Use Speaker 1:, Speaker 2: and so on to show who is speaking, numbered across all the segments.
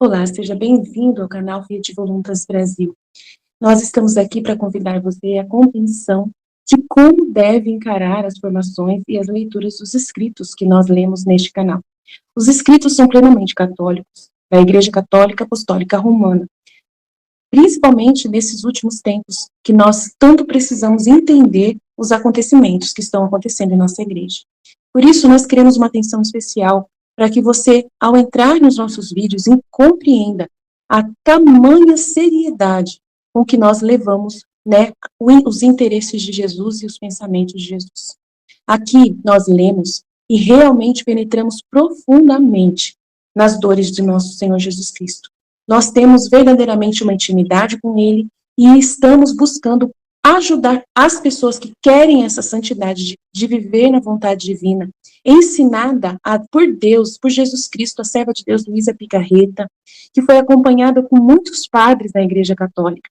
Speaker 1: Olá, seja bem-vindo ao canal Fiat Voluntas Brasil. Nós estamos aqui para convidar você à compreensão de como deve encarar as formações e as leituras dos escritos que nós lemos neste canal. Os escritos são plenamente católicos, da Igreja Católica Apostólica Romana, principalmente nesses últimos tempos, que nós tanto precisamos entender os acontecimentos que estão acontecendo em nossa igreja. Por isso, nós queremos uma atenção especial para que você, ao entrar nos nossos vídeos, compreenda a tamanha seriedade com que nós levamos, né, os interesses de Jesus e os pensamentos de Jesus. Aqui nós lemos e realmente penetramos profundamente nas dores de nosso Senhor Jesus Cristo. Nós temos verdadeiramente uma intimidade com Ele e estamos buscando ajudar as pessoas que querem essa santidade de viver na vontade divina, ensinada por Deus, por Jesus Cristo, a serva de Deus Luísa Picarreta, que foi acompanhada com muitos padres da Igreja Católica.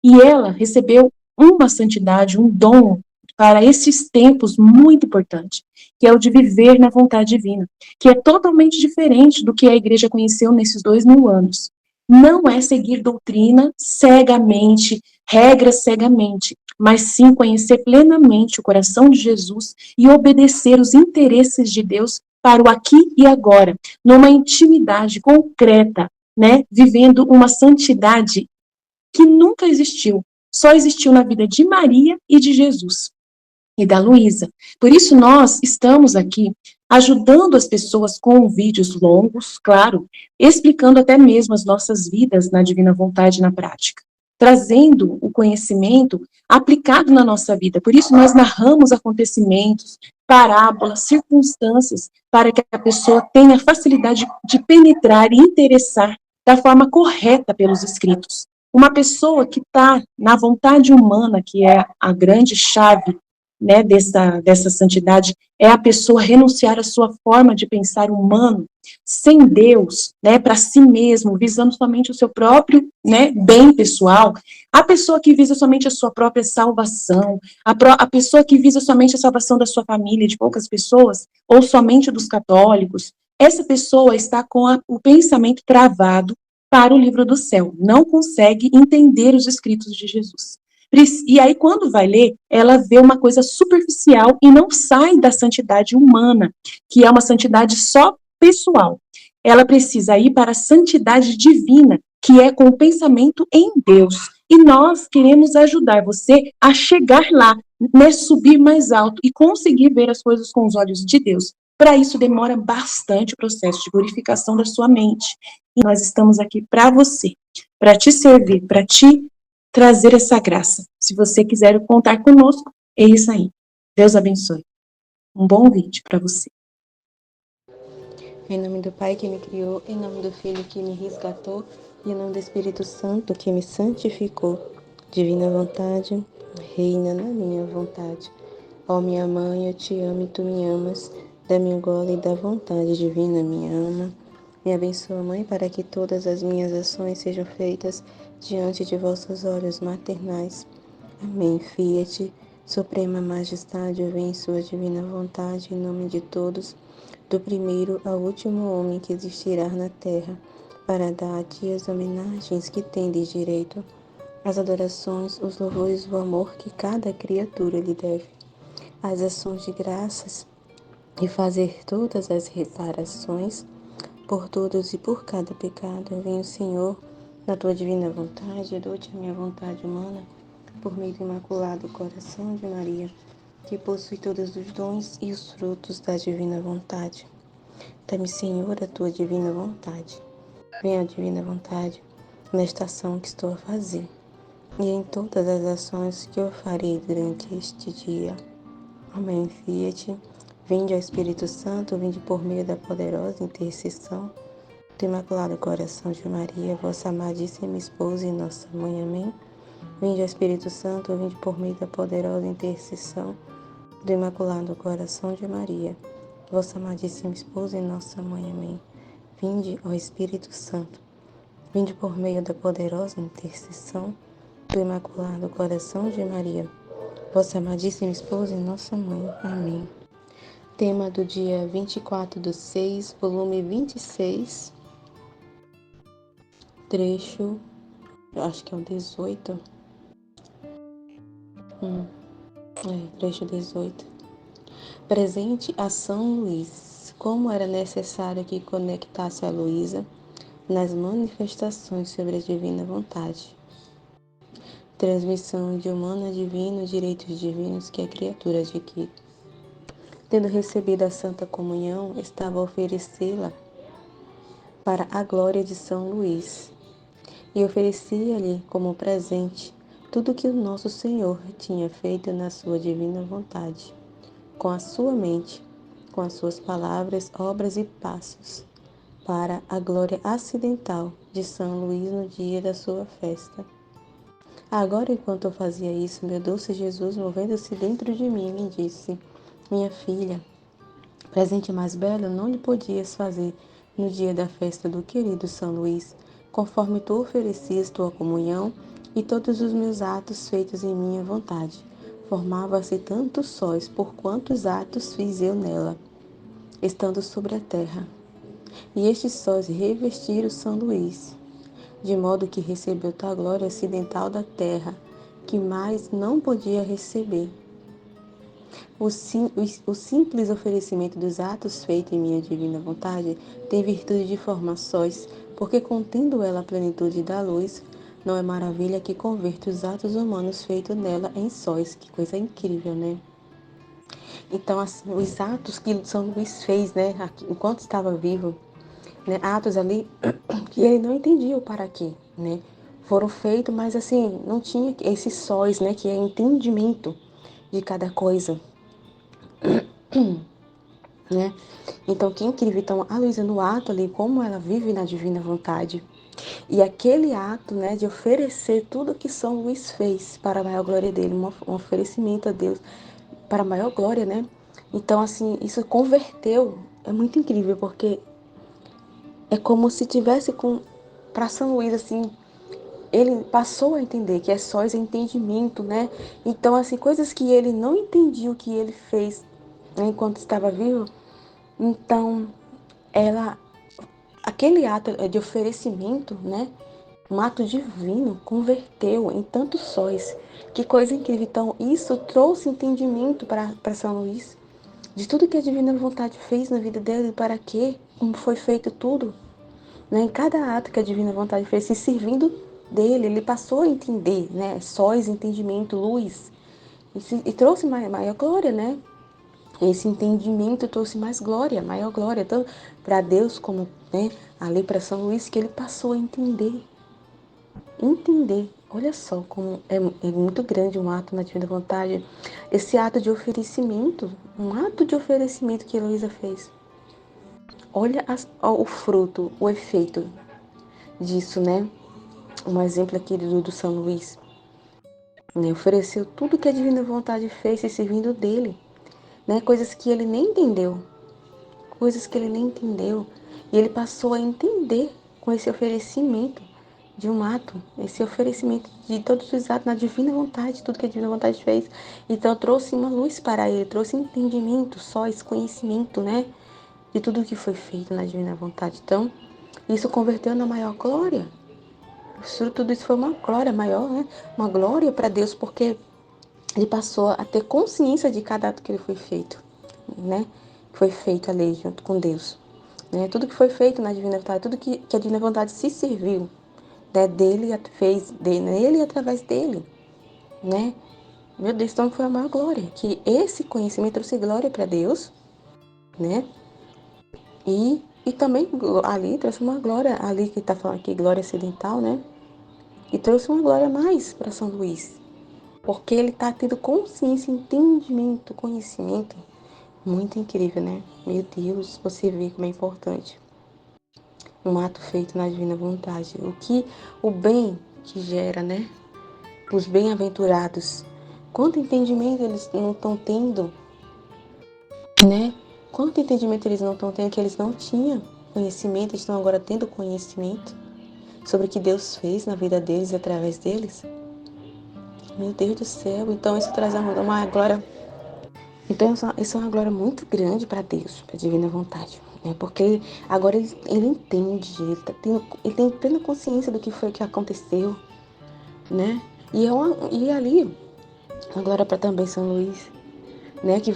Speaker 1: E ela recebeu uma santidade, um dom para esses tempos muito importante, que é o de viver na vontade divina, que é totalmente diferente do que a Igreja conheceu nesses 2000 anos. Não é seguir doutrina cegamente, regras cegamente, mas sim conhecer plenamente o coração de Jesus e obedecer os interesses de Deus para o aqui e agora, numa intimidade concreta, né, vivendo uma santidade que nunca existiu, só existiu na vida de Maria e de Jesus e da Luísa. Por isso nós estamos aqui ajudando as pessoas com vídeos longos, claro, explicando até mesmo as nossas vidas na divina vontade na prática, trazendo o conhecimento aplicado na nossa vida. Por isso nós narramos acontecimentos, parábolas, circunstâncias, para que a pessoa tenha facilidade de penetrar e interessar da forma correta pelos escritos. Uma pessoa que está na vontade humana, que é a grande chave, né, dessa santidade, é a pessoa renunciar à sua forma de pensar humano, sem Deus, né, para si mesmo, visando somente o seu próprio, né, bem pessoal. A pessoa que visa somente a sua própria salvação, a pessoa que visa somente a salvação da sua família, de poucas pessoas, ou somente dos católicos, essa pessoa está com o pensamento travado para o livro do céu, não consegue entender os escritos de Jesus. E aí, quando vai ler, ela vê uma coisa superficial e não sai da santidade humana, que é uma santidade só pessoal. Ela precisa ir para a santidade divina, que é com o pensamento em Deus. E nós queremos ajudar você a chegar lá, né, subir mais alto e conseguir ver as coisas com os olhos de Deus. Para isso, demora bastante o processo de purificação da sua mente. E nós estamos aqui para você, para te servir, para te trazer essa graça. Se você quiser contar conosco, é isso aí. Deus abençoe. Um bom vídeo para você.
Speaker 2: Em nome do Pai que me criou, em nome do Filho que me resgatou, e em nome do Espírito Santo que me santificou. Divina vontade, reina na minha vontade. Ó minha mãe, eu te amo e tu me amas, da minha gola e da vontade divina me ama. Me abençoa, Mãe, para que todas as minhas ações sejam feitas diante de vossos olhos maternais. Amém. Fiat, Suprema Majestade, vem em sua divina vontade, em nome de todos, do primeiro ao último homem que existirá na terra, para dar a ti as homenagens que tendes direito, as adorações, os louvores, o amor que cada criatura lhe deve, as ações de graças e fazer todas as reparações por todos e por cada pecado. Venho, Senhor, na tua divina vontade, dou-te a minha vontade humana, por meio do imaculado coração de Maria, que possui todos os dons e os frutos da divina vontade. Dá-me, Senhor, a tua divina vontade. Venha a divina vontade nesta ação que estou a fazer e em todas as ações que eu farei durante este dia. Amém. Fiat. Vinde ao Espírito Santo, vinde por meio da poderosa intercessão do Imaculado Coração de Maria, vossa amadíssima esposa e nossa mãe. Amém. Vinde ao Espírito Santo, vinde por meio da poderosa intercessão do Imaculado Coração de Maria, vossa amadíssima esposa e nossa mãe. Amém. Vinde ao Espírito Santo, vinde por meio da poderosa intercessão do Imaculado Coração de Maria, vossa amadíssima esposa e nossa mãe. Amém. Tema do dia 24/6, volume 26. trecho, eu acho que é o 18. Trecho 18. Presente a São Luís, como era necessário que conectasse a Luísa nas manifestações sobre a divina vontade. Transmissão de humano a divino, direitos divinos que a criatura adquire. Tendo recebido a Santa Comunhão, estava a oferecê-la para a glória de São Luís, e oferecia-lhe como presente tudo o que o nosso Senhor tinha feito na sua divina vontade, com a sua mente, com as suas palavras, obras e passos, para a glória acidental de São Luís no dia da sua festa. Agora, enquanto eu fazia isso, meu doce Jesus, movendo-se dentro de mim, me disse: minha filha, presente mais belo não lhe podias fazer no dia da festa do querido São Luís, conforme tu oferecias tua comunhão e todos os meus atos feitos em minha vontade. Formava-se tantos sóis por quantos atos fiz eu nela, estando sobre a terra. E estes sóis revestiram São Luís, de modo que recebeu tal glória acidental da terra, que mais não podia receber. O simples oferecimento dos atos feitos em minha divina vontade tem virtude de formar sóis, porque contendo ela a plenitude da luz, não é maravilha que converta os atos humanos feitos nela em sóis. Que coisa incrível, né? Então, assim, os atos que São Luís fez, né, enquanto estava vivo, né, atos ali que ele não entendia o para quê, né? Foram feitos, mas assim, não tinha esses sóis, né, que é entendimento de cada coisa, né? Então, que incrível. Então, a Luísa no ato ali, como ela vive na divina vontade. E aquele ato, né, de oferecer tudo que São Luís fez para a maior glória dele, um oferecimento a Deus para a maior glória, né? Então, assim, isso converteu. É muito incrível, porque é como se tivesse para São Luís, assim, ele passou a entender que é só esse entendimento, né? Então, assim, coisas que ele não entendia o que ele fez, né, enquanto estava vivo. Então, aquele ato de oferecimento, né? Um ato divino, converteu em tantos sóis. Que coisa incrível. Então, isso trouxe entendimento para São Luís de tudo que a divina vontade fez na vida dele, para quê, como foi feito tudo. Né? Em cada ato que a divina vontade fez, se servindo dele, ele passou a entender, né? Sóis, entendimento, luz. E trouxe maior glória, né? Esse entendimento trouxe mais glória, maior glória, tanto para Deus como, né, ali para São Luís, que ele passou a entender. Entender. Olha só como é muito grande um ato na divina vontade. Esse ato de oferecimento, um ato de oferecimento que Heloísa fez. Olha o fruto, o efeito disso, né? Um exemplo aqui do São Luís. Né? Ofereceu tudo que a divina vontade fez se servindo dele. Né? Coisas que ele nem entendeu. Coisas que ele nem entendeu. E ele passou a entender com esse oferecimento de um ato, esse oferecimento de todos os atos na divina vontade, tudo que a divina vontade fez. Então trouxe uma luz para ele, trouxe entendimento, só esse conhecimento, né? De tudo que foi feito na divina vontade. Então, isso converteu na maior glória. Tudo isso foi uma glória maior, né? Uma glória para Deus, porque ele passou a ter consciência de cada ato que ele foi feito, né? Foi feito ali junto com Deus. Né? Tudo que foi feito na divina vontade, tudo que a divina vontade se serviu, né? Dele, fez nele e através dele, né? Meu Deus, então foi a maior glória, que esse conhecimento trouxe glória para Deus, né? E também ali trouxe uma glória, ali que está falando aqui, glória acidental, né? E trouxe uma glória a mais para São Luís, porque ele está tendo consciência, entendimento, conhecimento. Muito incrível, né? Meu Deus, você vê como é importante um ato feito na divina vontade. O bem que gera, né? Os bem-aventurados. Quanto entendimento eles não estão tendo, né? Quanto entendimento eles não estão tendo que eles não tinham conhecimento, estão agora tendo conhecimento sobre o que Deus fez na vida deles e através deles. Meu Deus do céu, então isso traz uma glória. Então isso é uma glória muito grande para Deus, para a divina vontade. Porque agora ele entende, ele tem plena consciência do que foi que aconteceu, né? E ali, agora para também São Luís, né? Que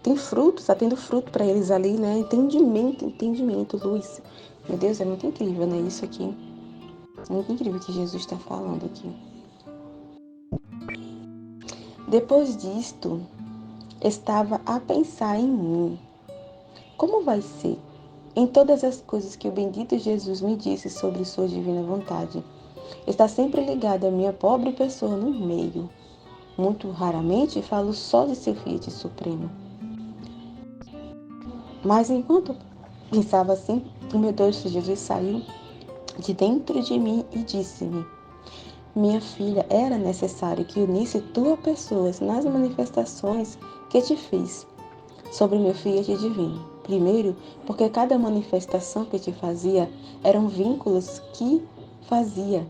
Speaker 2: tem fruto, está tendo fruto para eles ali, né? Entendimento, luz. Meu Deus, é muito incrível, né? Isso aqui. É muito incrível o que Jesus está falando aqui. Depois disto, estava a pensar em mim. Como vai ser? Em todas as coisas que o bendito Jesus me disse sobre sua divina vontade, está sempre ligado a minha pobre pessoa no meio. Muito raramente falo só de seu Fiat Supremo. Mas enquanto pensava assim, o meu Deus Jesus saiu de dentro de mim e disse-me: minha filha, era necessário que unisse tua pessoa nas manifestações que te fiz sobre meu Fiat divino. Primeiro, porque cada manifestação que te fazia eram vínculos que fazia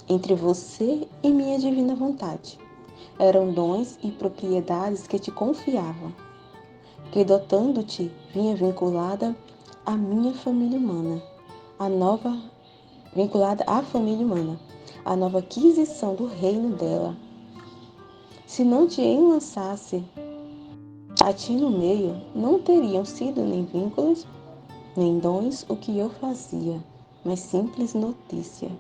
Speaker 2: entre você e minha divina vontade. Eram dons e propriedades que te confiavam, que dotando-te vinha vinculada à minha família humana, a nova vinculada à família humana, a nova aquisição do reino dela. Se não te enlaçasse a ti no meio, não teriam sido nem vínculos, nem dons o que eu fazia, mas simples notícia.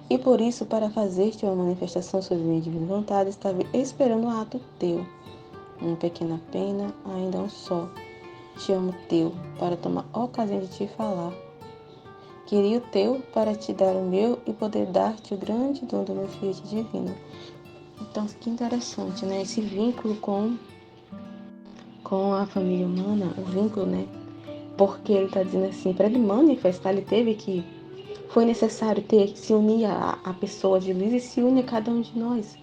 Speaker 2: E por isso, para fazer-te uma manifestação sobre minha divina vontade, estava esperando o ato teu. Uma pequena pena, ainda um só. Te amo teu, para tomar ocasião de te falar. Queria o teu para te dar o meu e poder dar-te o grande dom do meu Fiat divino. Então, que interessante, né? Esse vínculo com a família humana, o vínculo, né? Porque ele está dizendo assim, para ele manifestar, foi necessário ter que se unir a pessoa de luz e se une a cada um de nós.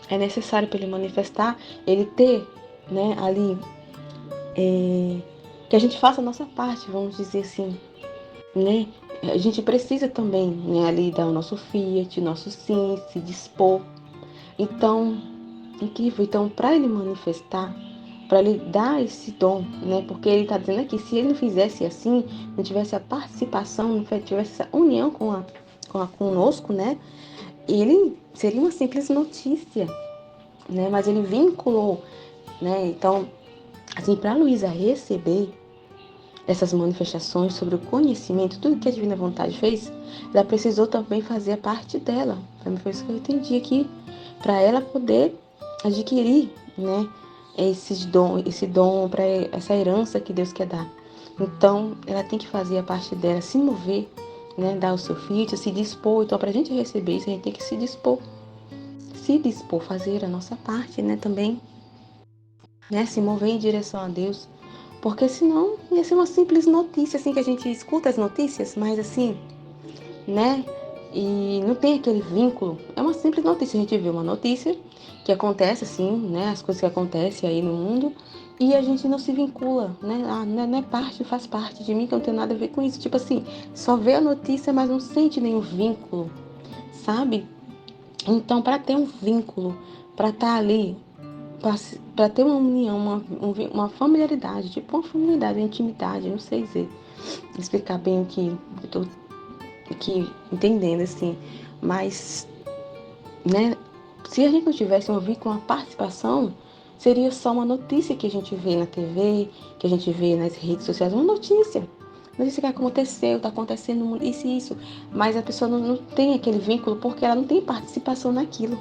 Speaker 2: É necessário para ele manifestar, ele ter, né, ali, que a gente faça a nossa parte, vamos dizer assim, né? A gente precisa também, né, ali dar o nosso fiat, o nosso sim, se dispor. Então, incrível. Então, para ele manifestar, para ele dar esse dom, né? Porque ele está dizendo aqui, se ele não fizesse assim, não tivesse a participação, não tivesse essa união conosco, né? Ele seria uma simples notícia, né? Mas ele vinculou, né? Então, assim, para a Luísa receber essas manifestações sobre o conhecimento, tudo que a Divina Vontade fez, ela precisou também fazer a parte dela. Para mim foi isso que eu entendi aqui, para ela poder adquirir, né, esse dom, para essa herança que Deus quer dar. Então, ela tem que fazer a parte dela, se mover, né, dar o seu filho, se dispor. Então, para a gente receber isso, a gente tem que se dispor, fazer a nossa parte, né, também, né, se mover em direção a Deus. Porque senão ia ser uma simples notícia, assim, que a gente escuta as notícias, mas assim, né? E não tem aquele vínculo. É uma simples notícia. A gente vê uma notícia que acontece, assim, né? As coisas que acontecem aí no mundo, e a gente não se vincula, né? Ah, não é parte, faz parte de mim, que eu não tenho nada a ver com isso. Tipo assim, só vê a notícia, mas não sente nenhum vínculo, sabe? Então, para ter um vínculo, para estar ali, para ter uma união, uma familiaridade, tipo uma familiaridade, uma intimidade, não sei explicar bem o que eu tô aqui entendendo, assim, mas, né, se a gente não tivesse um vínculo, uma participação, seria só uma notícia que a gente vê na TV, que a gente vê nas redes sociais, uma notícia. Notícia que aconteceu, está acontecendo isso e isso, mas a pessoa não tem aquele vínculo porque ela não tem participação naquilo,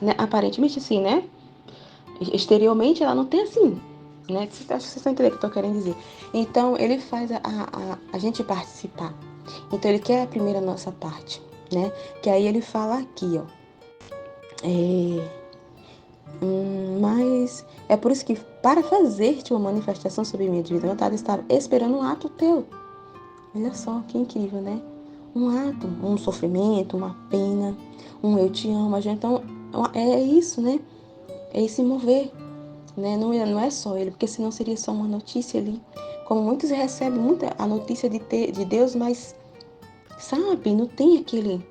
Speaker 2: né? Aparentemente assim, né? Exteriormente ela não tem assim, né? Acho que vocês estão entendendo o que eu estou querendo dizer. Então ele faz a gente participar. Então ele quer a primeira nossa parte, né? Que aí ele fala aqui, ó. Mas é por isso que para fazer-te uma manifestação sobre minha divina vontade, estava esperando um ato teu. Olha só que incrível, né? Um ato, um sofrimento, uma pena, um eu te amo. Então é isso, né? É esse mover, né? Não é só ele, porque senão seria só uma notícia ali. Como muitos recebem muita a notícia de Deus, mas, sabe, não tem aquele...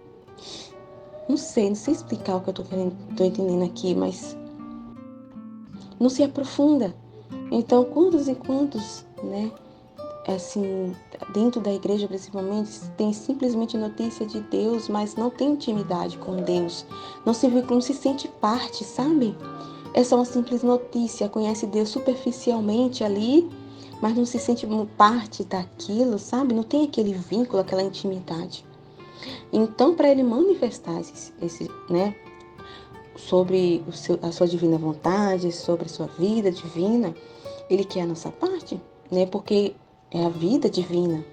Speaker 2: Não sei explicar o que eu tô entendendo aqui, mas não se aprofunda. Então, quantos e quantos, né? assim, dentro da igreja principalmente, tem simplesmente notícia de Deus, mas não tem intimidade com Deus. Não se sente parte, sabe? É só uma simples notícia, conhece Deus superficialmente ali, mas não se sente parte daquilo, sabe? Não tem aquele vínculo, aquela intimidade. Então, para ele manifestar né, sobre a sua divina vontade, sobre a sua vida divina, ele quer a nossa parte, né? Porque é a vida divina.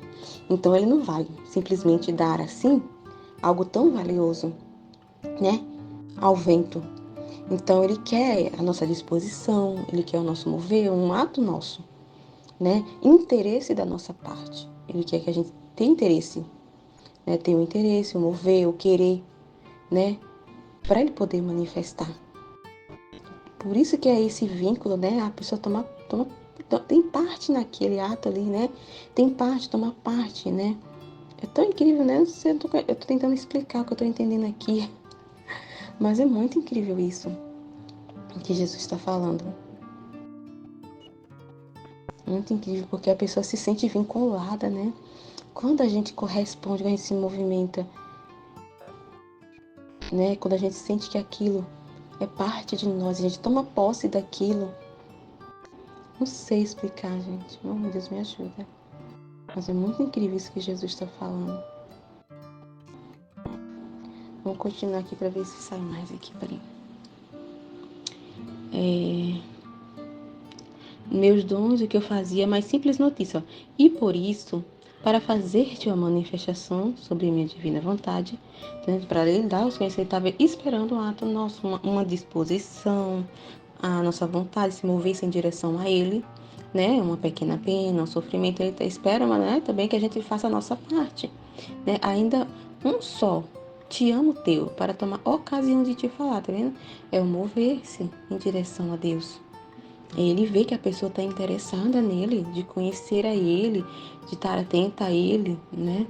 Speaker 2: Então, ele não vai simplesmente dar assim algo tão valioso, né, ao vento. Então, ele quer a nossa disposição, ele quer o nosso mover, um ato nosso, né? Interesse da nossa parte. Ele quer que a gente tenha interesse, né? Tenha o interesse, o mover, o querer, né? Para ele poder manifestar. Por isso que é esse vínculo, né? A pessoa tem parte naquele ato ali, né? Tem parte, toma parte, né? É tão incrível, né? Eu tô tentando explicar o que eu tô entendendo aqui. Mas é muito incrível isso que Jesus está falando. Muito incrível, porque a pessoa se sente vinculada, né? Quando a gente corresponde, quando a gente se movimenta, né? Quando a gente sente que aquilo é parte de nós, a gente toma posse daquilo. Não sei explicar, gente. Oh, meu Deus, me ajuda. Mas é muito incrível isso que Jesus está falando. Vamos continuar aqui para ver se sai mais aqui. Peraí. Meus dons, o que eu fazia, mais simples notícia. Ó. E por isso, para fazer-te uma manifestação sobre minha divina vontade, né, para ele dar os conhecimentos, estava esperando um ato nosso, uma disposição, a nossa vontade se movesse em direção a ele, né? Uma pequena pena, um sofrimento, ele espera, mas né, também que a gente faça a nossa parte, né? Ainda um só. Te amo teu, para tomar ocasião de te falar, tá vendo? É o mover-se em direção a Deus. Ele vê que a pessoa está interessada nele, de conhecer a ele, de estar atenta a ele, né?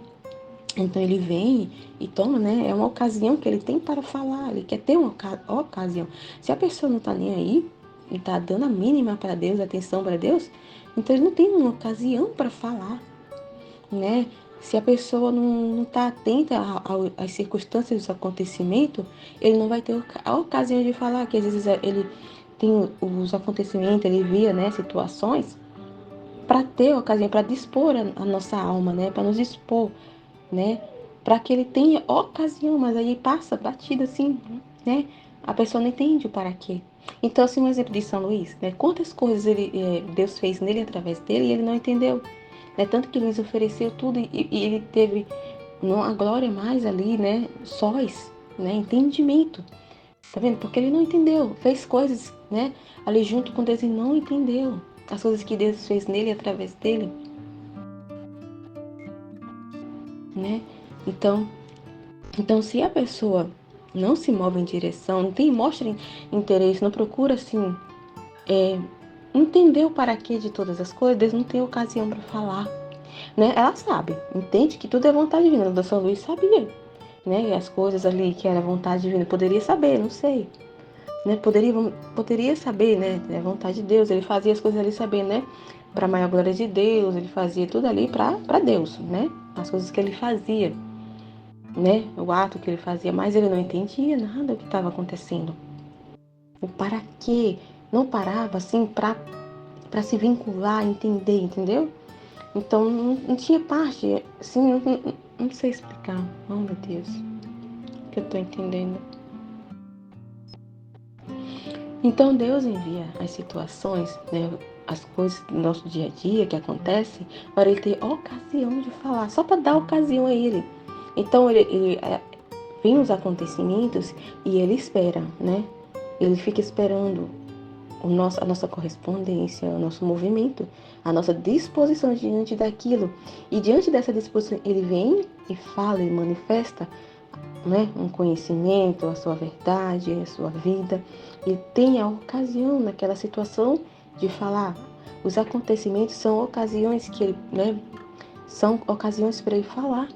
Speaker 2: Então ele vem e toma, né? É uma ocasião que ele tem para falar, ele quer ter uma ocasião. Se a pessoa não está nem aí, e está dando a mínima para Deus, atenção para Deus, então ele não tem uma ocasião para falar, né? Se a pessoa não está atenta às circunstâncias dos acontecimentos, ele não vai ter a ocasião de falar, que às vezes ele tem os acontecimentos, ele via, né, situações, para ter ocasião, para dispor a nossa alma, né, para nos expor, né, para que ele tenha ocasião, mas aí passa batida assim, né, a pessoa não entende o para quê. Então, assim, um exemplo de São Luís, né, quantas coisas Deus fez nele através dele e ele não entendeu, né, tanto que ele nos ofereceu tudo e ele teve a glória mais ali, né, sóis, né, entendimento. Tá vendo? Porque ele não entendeu. Fez coisas, né? Ali junto com Deus e não entendeu as coisas que Deus fez nele e através dele, né? Então se a pessoa não se move em direção, mostra interesse, não procura assim, entender o para quê de todas as coisas, Deus não tem ocasião para falar, né? Ela sabe, entende que tudo é vontade divina. O São Luís sabia, né? E as coisas ali que era vontade divina, poderia saber, não sei. Né? Poderia saber, né? É a vontade de Deus. Ele fazia as coisas ali sabendo, né? Para a maior glória de Deus, ele fazia tudo ali para Deus, né? As coisas que ele fazia, né? O ato que ele fazia, mas ele não entendia nada do que estava acontecendo. O para quê? Não parava assim para se vincular, entender, entendeu? Então não tinha parte, assim, não sei explicar. Oh, meu Deus, o que eu tô entendendo. Então Deus envia as situações, né, as coisas do nosso dia a dia que acontecem, para ele ter ocasião de falar, só para dar ocasião a ele. Então ele vem os acontecimentos e ele espera, né? Ele fica esperando a nossa correspondência, o nosso movimento, a nossa disposição diante daquilo. E diante dessa disposição, ele vem e fala e manifesta, né, um conhecimento, a sua verdade, a sua vida. Ele tem a ocasião naquela situação de falar. Os acontecimentos são ocasiões que ele, né, são ocasiões para ele falar.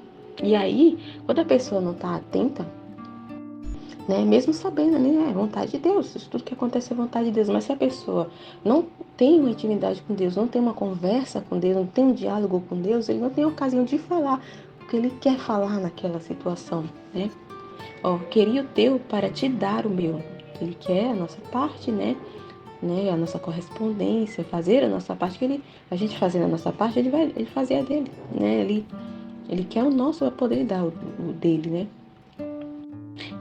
Speaker 2: E aí, quando a pessoa não está atenta, né? Mesmo sabendo, né? É vontade de Deus, isso tudo que acontece é vontade de Deus. Mas se a pessoa não tem uma intimidade com Deus, não tem uma conversa com Deus, não tem um diálogo com Deus, ele não tem ocasião de falar o que ele quer falar naquela situação, né? Ó, queria o teu para te dar o meu. Ele quer a nossa parte, né? A nossa correspondência, fazer a nossa parte, a gente fazendo a nossa parte, ele fazer a dele, né? Ele quer o nosso para poder dar o dele, né?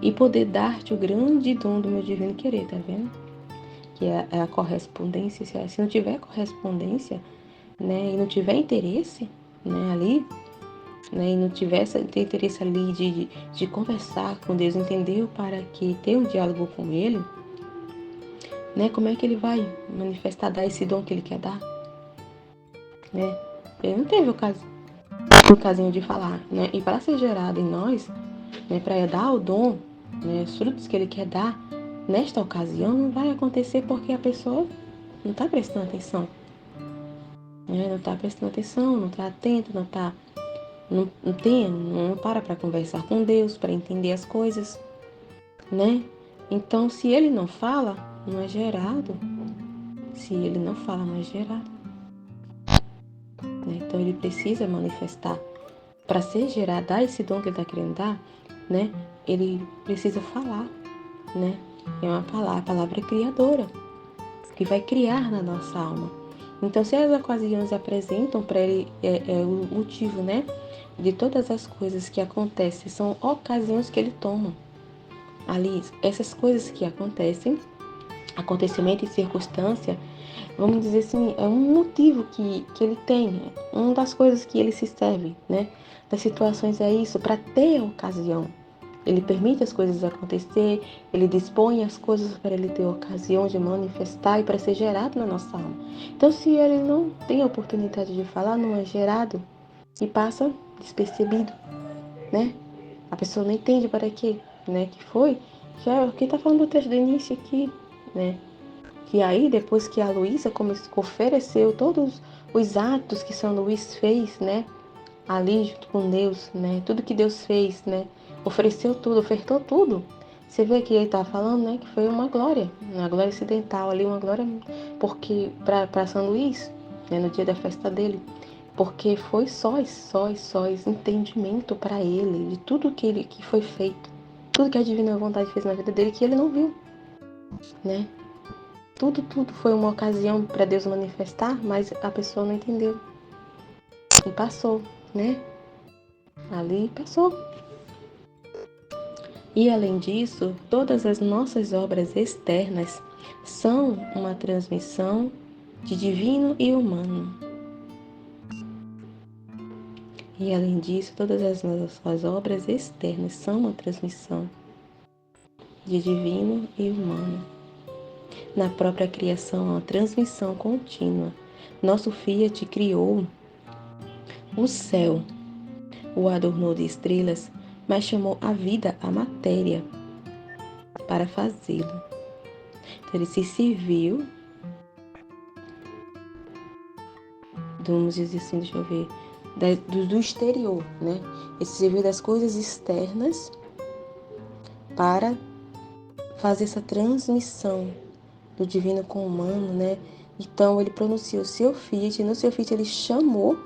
Speaker 2: E poder dar-te o grande dom do meu divino querer, tá vendo? Que é a correspondência. Se não tiver correspondência, né? E não tiver interesse, né? Ali, né? E não tiver interesse ali de conversar com Deus, entender para que ter um diálogo com Ele, né? Como é que ele vai manifestar, dar esse dom que ele quer dar, né? Ele não teve ocasião de falar, né? E para ser gerado em nós, né? Para dar o dom, né? Os frutos que ele quer dar nesta ocasião não vai acontecer porque a pessoa não está prestando atenção, né? Não está prestando atenção, não está atento, não para conversar com Deus, para entender as coisas, né? Então, se ele não fala, não é gerado. Se ele não fala, não é gerado. Né? Então, ele precisa manifestar. Para ser gerado, dar esse dom que ele está querendo dar, né? Ele precisa falar, né? É uma palavra, a palavra criadora, que vai criar na nossa alma. Então, se as ocasiões apresentam para ele, é o motivo, né? De todas as coisas que acontecem, são ocasiões que ele toma. Ali, essas coisas que acontecem, acontecimento e circunstância, vamos dizer assim, é um motivo que ele tem, uma das coisas que ele se serve, né? Das situações é isso, para ter a ocasião. Ele permite as coisas acontecer, ele dispõe as coisas para ele ter a ocasião de manifestar e para ser gerado na nossa alma. Então, se ele não tem a oportunidade de falar, não é gerado e passa despercebido, né? A pessoa não entende para quê, né? Que foi, já é o que está falando do texto do início aqui, né? Que aí, depois que a Luísa ofereceu todos os atos que São Luís fez, né? Ali junto com Deus, né? Tudo que Deus fez, né? Ofereceu tudo, ofertou tudo. Você vê que ele está falando, né? Que foi uma glória acidental ali, uma glória, porque para São Luís, né? No dia da festa dele, porque foi sóis entendimento para ele de tudo que foi feito, tudo que a divina vontade fez na vida dele que ele não viu, né? Tudo foi uma ocasião para Deus manifestar, mas a pessoa não entendeu. E passou, né? Ali passou. E além disso, todas as nossas obras externas são uma transmissão de divino e humano. E além disso, todas as nossas obras externas são uma transmissão de divino e humano. Na própria criação, uma transmissão contínua. Nosso Fiat criou o céu, o adornou de estrelas, mas chamou a vida à matéria para fazê-lo. Então, ele se serviu, vamos dizer assim, deixa eu ver, do exterior, né? Ele se serviu das coisas externas para fazer essa transmissão do divino com o humano, né? Então, ele pronunciou o seu Fiat, e no seu Fiat ele chamou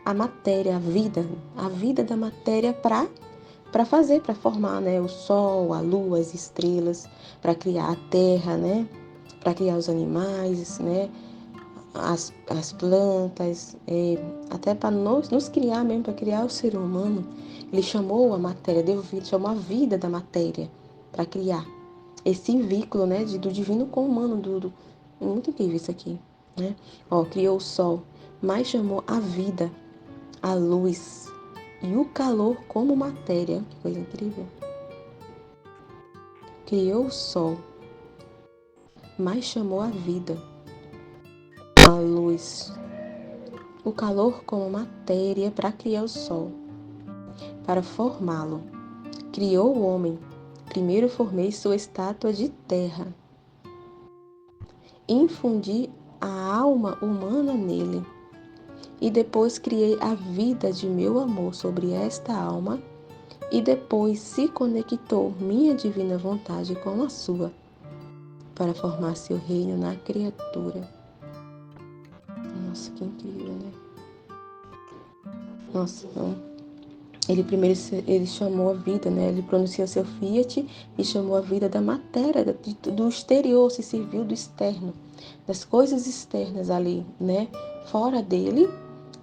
Speaker 2: a matéria, a vida da matéria para fazer, para formar, né, o sol, a lua, as estrelas, para criar a terra, né, para criar os animais, né, as plantas, até para nos criar mesmo, para criar o ser humano. Ele chamou a matéria, deu vida, chamou a vida da matéria para criar esse vínculo, né, do divino com o humano, muito incrível isso aqui, né? Ó, criou o sol, mas chamou a vida, a luz e o calor como matéria. Que coisa incrível. Criou o sol, mas chamou a vida, a luz, o calor como matéria para criar o sol, para formá-lo. Criou o homem. Primeiro formei sua estátua de terra. Infundi a alma humana nele. E depois criei a vida de meu amor sobre esta alma e depois se conectou minha divina vontade com a sua, para formar seu reino na criatura. Nossa, que incrível, né? Nossa, então, ele primeiro ele chamou a vida, né? Ele pronunciou seu fiat e chamou a vida da matéria, do exterior, se serviu do externo, das coisas externas ali, né? Fora dele,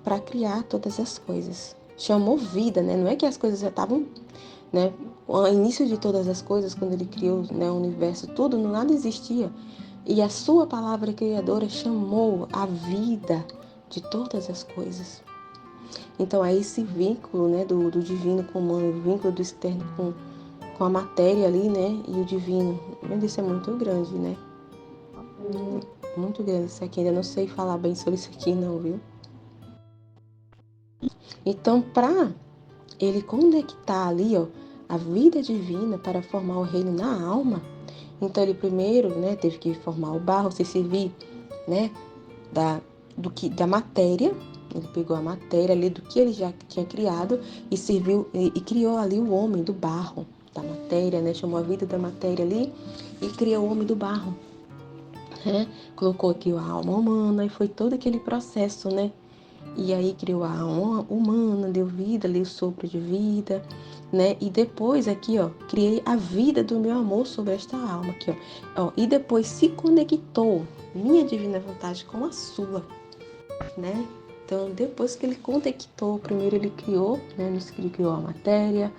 Speaker 2: para criar todas as coisas. Chamou vida, né? Não é que as coisas já estavam, né? O início de todas as coisas, quando ele criou, né, o universo, tudo, nada existia. E a sua palavra criadora chamou a vida de todas as coisas. Então, é esse vínculo, né, do divino com o humano, o vínculo do externo com a matéria ali, né, e o divino. Meu Deus, isso é muito grande, né? Muito grande isso aqui. Ainda não sei falar bem sobre isso aqui, não, viu? Então, para ele conectar ali, ó, a vida divina para formar o reino na alma, então ele primeiro, né, teve que formar o barro, se servir, né, da matéria. Ele pegou a matéria ali do que ele já tinha criado e serviu e criou ali o homem do barro, da matéria, né? Chamou a vida da matéria ali e criou o homem do barro, né? Colocou aqui a alma humana e foi todo aquele processo, né? E aí criou a alma humana, deu vida, ali o sopro de vida, né? E depois aqui, ó, criei a vida do meu amor sobre esta alma aqui, ó. E depois se conectou minha divina vontade com a sua, né? Então, depois que ele conectou, primeiro ele criou, né? Ele criou a matéria,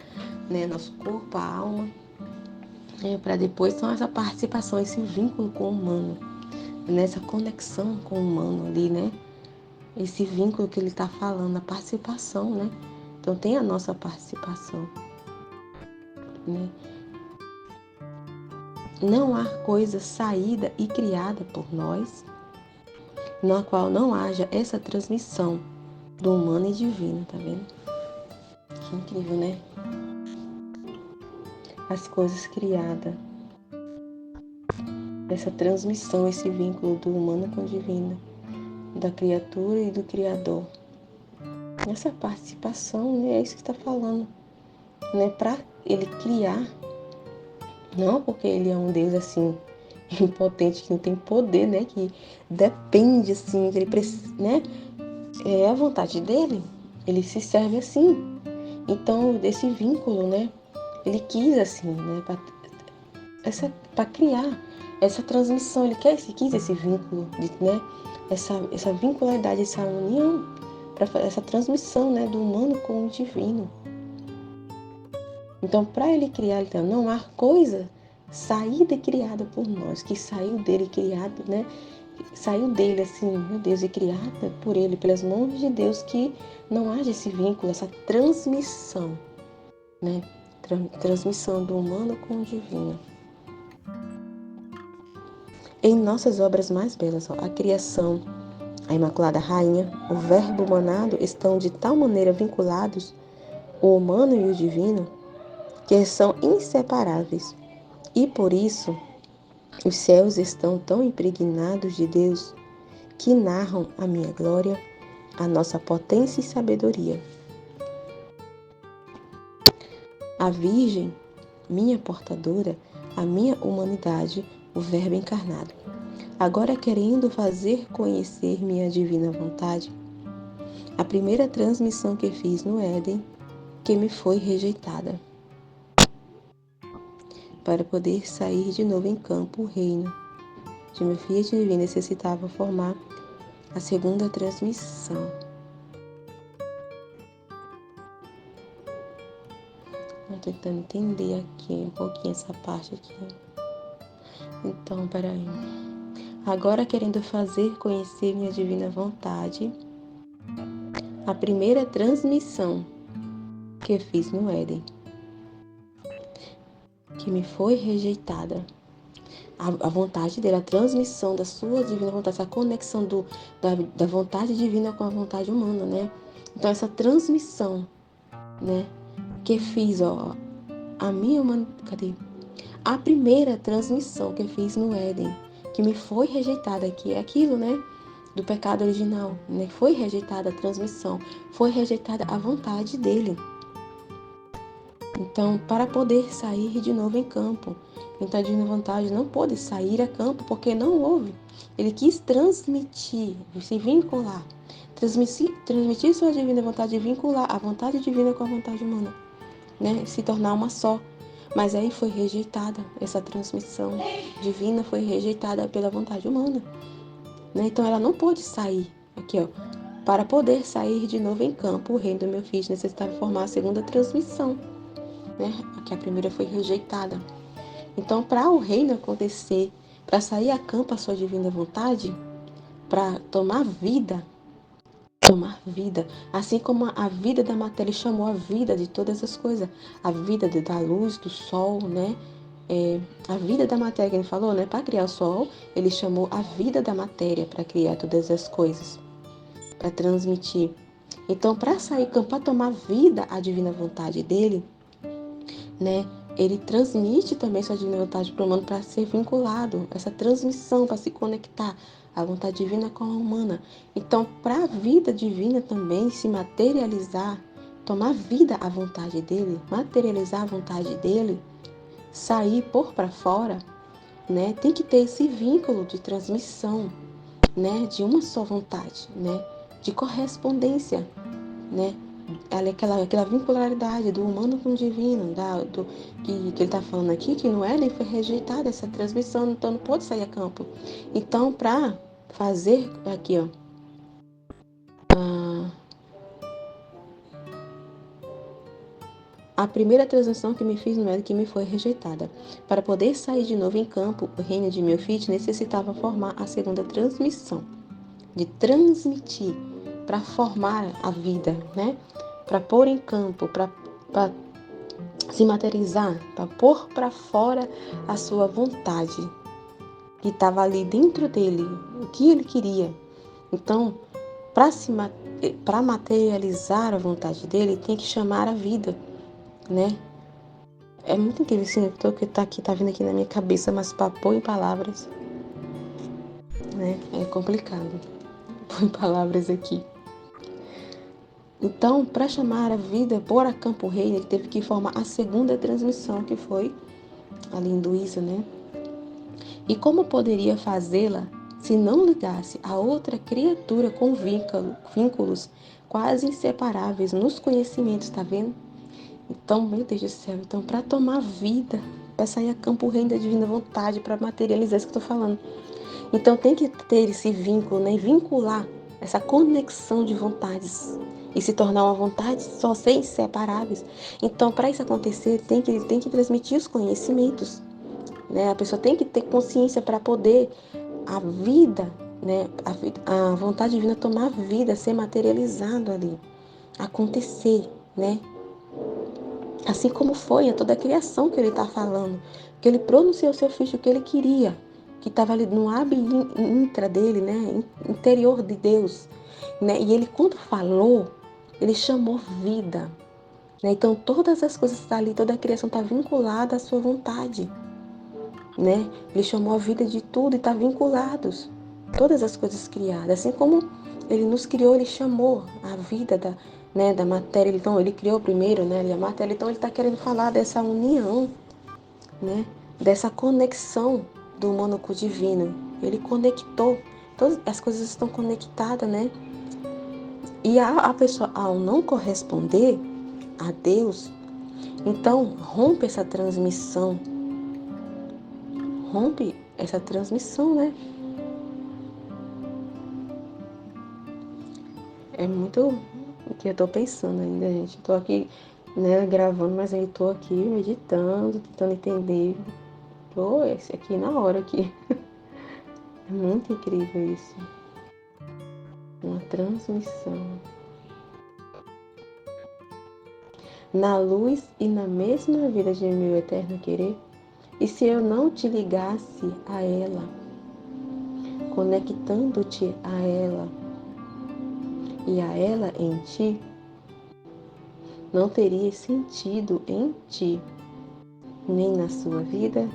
Speaker 2: né? Nosso corpo, a alma, né? Para depois, então, essa participação, esse vínculo com o humano, nessa conexão com o humano ali, né? Esse vínculo que ele está falando, a participação, né? Então, tem a nossa participação, né? Não há coisa saída e criada por nós, na qual não haja essa transmissão do humano e divino, tá vendo? Que incrível, né? As coisas criadas, essa transmissão, esse vínculo do humano com o divino, da criatura e do Criador. Essa participação, né? É isso que está falando, né? Para ele criar, não porque ele é um Deus assim impotente, que não tem poder, né? Que depende, assim, que ele precisa, né? É a vontade dele, ele se serve assim. Então, desse vínculo, né? Ele quis assim, né? Para criar essa transmissão, ele quis esse vínculo, né? Essa vincularidade, essa união, para essa transmissão, né? Do humano com o divino. Então, para ele criar, então, não há coisa saída e criada por nós, que saiu dele criado, né? Saiu dele assim, meu Deus, e criada por ele, pelas mãos de Deus, que não haja esse vínculo, essa transmissão, né? Transmissão do humano com o divino. Em nossas obras mais belas, ó, a criação, a Imaculada Rainha, o Verbo humanado estão de tal maneira vinculados, o humano e o divino, que são inseparáveis. E por isso, os céus estão tão impregnados de Deus que narram a minha glória, a nossa potência e sabedoria. A Virgem, minha portadora, a minha humanidade, o Verbo encarnado. Agora querendo fazer conhecer minha divina vontade, a primeira transmissão que fiz no Éden, que me foi rejeitada, para poder sair de novo em campo o reino de meu filho divino, necessitava formar a segunda transmissão. Estou tentando entender aqui um pouquinho essa parte aqui. Então, peraí. Agora querendo fazer conhecer minha divina vontade, a primeira transmissão que fiz no Éden, que me foi rejeitada. A vontade dele, a transmissão da sua divina vontade, essa conexão da vontade divina com a vontade humana, né? Então, essa transmissão, né? Que fiz, ó, a minha cadê? A primeira transmissão que eu fiz no Éden, que me foi rejeitada, que é aquilo, né? Do pecado original, né? Foi rejeitada a transmissão, foi rejeitada a vontade dele. Então, para poder sair de novo em campo. Então, a divina vontade não pôde sair a campo porque não houve. Ele quis transmitir, se vincular, transmitir sua divina vontade e vincular a vontade divina com a vontade humana, né? Se tornar uma só. Mas aí foi rejeitada, essa transmissão divina foi rejeitada pela vontade humana, né? Então, ela não pôde sair. Aqui, ó. Para poder sair de novo em campo, o reino do meu filho necessitava formar a segunda transmissão, né? Que a primeira foi rejeitada. Então, para o reino acontecer, para sair a campo a sua divina vontade, para tomar vida, assim como a vida da matéria, ele chamou a vida de todas as coisas, a vida da luz, do sol, né? A vida da matéria que ele falou, né? Para criar o sol, ele chamou a vida da matéria para criar todas as coisas, para transmitir. Então, para sair campo, para tomar vida à divina vontade dele, né? Ele transmite também sua divina vontade para o humano para ser vinculado, essa transmissão, para se conectar a vontade divina com a humana. Então, para a vida divina também se materializar, tomar vida à vontade dele, materializar a vontade dele, sair por para fora, né? Tem que ter esse vínculo de transmissão, né? De uma só vontade, né? De correspondência, né? Aquela vincularidade do humano com o divino, que ele está falando aqui, que no Éden foi rejeitada essa transmissão, então não pôde sair a campo. Então, para fazer aqui, ó, a primeira transmissão que me fiz no Éden que me foi rejeitada. Para poder sair de novo em campo, o reino de meu filho necessitava formar a segunda transmissão, de transmitir, para formar a vida, né? Para pôr em campo, para se materializar, para pôr para fora a sua vontade que estava ali dentro dele, o que ele queria. Então, para materializar a vontade dele, tem que chamar a vida, né? É muito incrível assim, que tá vindo aqui na minha cabeça, mas para pôr em palavras, né? É complicado pôr em palavras aqui. Então, para chamar a vida, pôr a campo o reino, ele teve que formar a segunda transmissão, que foi a linduíça, né? E como poderia fazê-la se não ligasse a outra criatura com vínculos quase inseparáveis nos conhecimentos, tá vendo? Então, meu Deus do céu, então para tomar vida, para sair a campo o reino da divina vontade, para materializar isso que eu tô falando. Então tem que ter esse vínculo, né? Vincular essa conexão de vontades e se tornar uma vontade só, sem inseparáveis. Então, para isso acontecer, tem que transmitir os conhecimentos, né? A pessoa tem que ter consciência para poder a vida, né? A vontade divina tomar vida, ser materializado ali, acontecer, né? Assim como foi a toda a criação que ele está falando, que ele pronunciou seu filho o que ele queria, que estava ali no intra dele, né? Interior de Deus, né? E ele, quando falou, ele chamou vida, né? Então todas as coisas que estão ali, toda a criação está vinculada à sua vontade, né? Ele chamou a vida de tudo e está vinculados. Todas as coisas criadas. Assim como ele nos criou, ele chamou a vida da matéria. Então, ele criou primeiro, né? A matéria. Então, ele está querendo falar dessa união, né? Dessa conexão do humano com o divino. Ele conectou. Todas as coisas estão conectadas, né? E a pessoa, ao não corresponder a Deus, então rompe essa transmissão. Rompe essa transmissão, né? É muito o que eu tô pensando ainda, gente. Tô aqui, né, gravando, mas aí tô aqui meditando, tentando entender. Tô esse aqui na hora aqui. É muito incrível isso. Uma transmissão. Na luz e na mesma vida de meu eterno querer, e se eu não te ligasse a ela, conectando-te a ela e a ela em ti, não teria sentido em ti, nem na sua vida,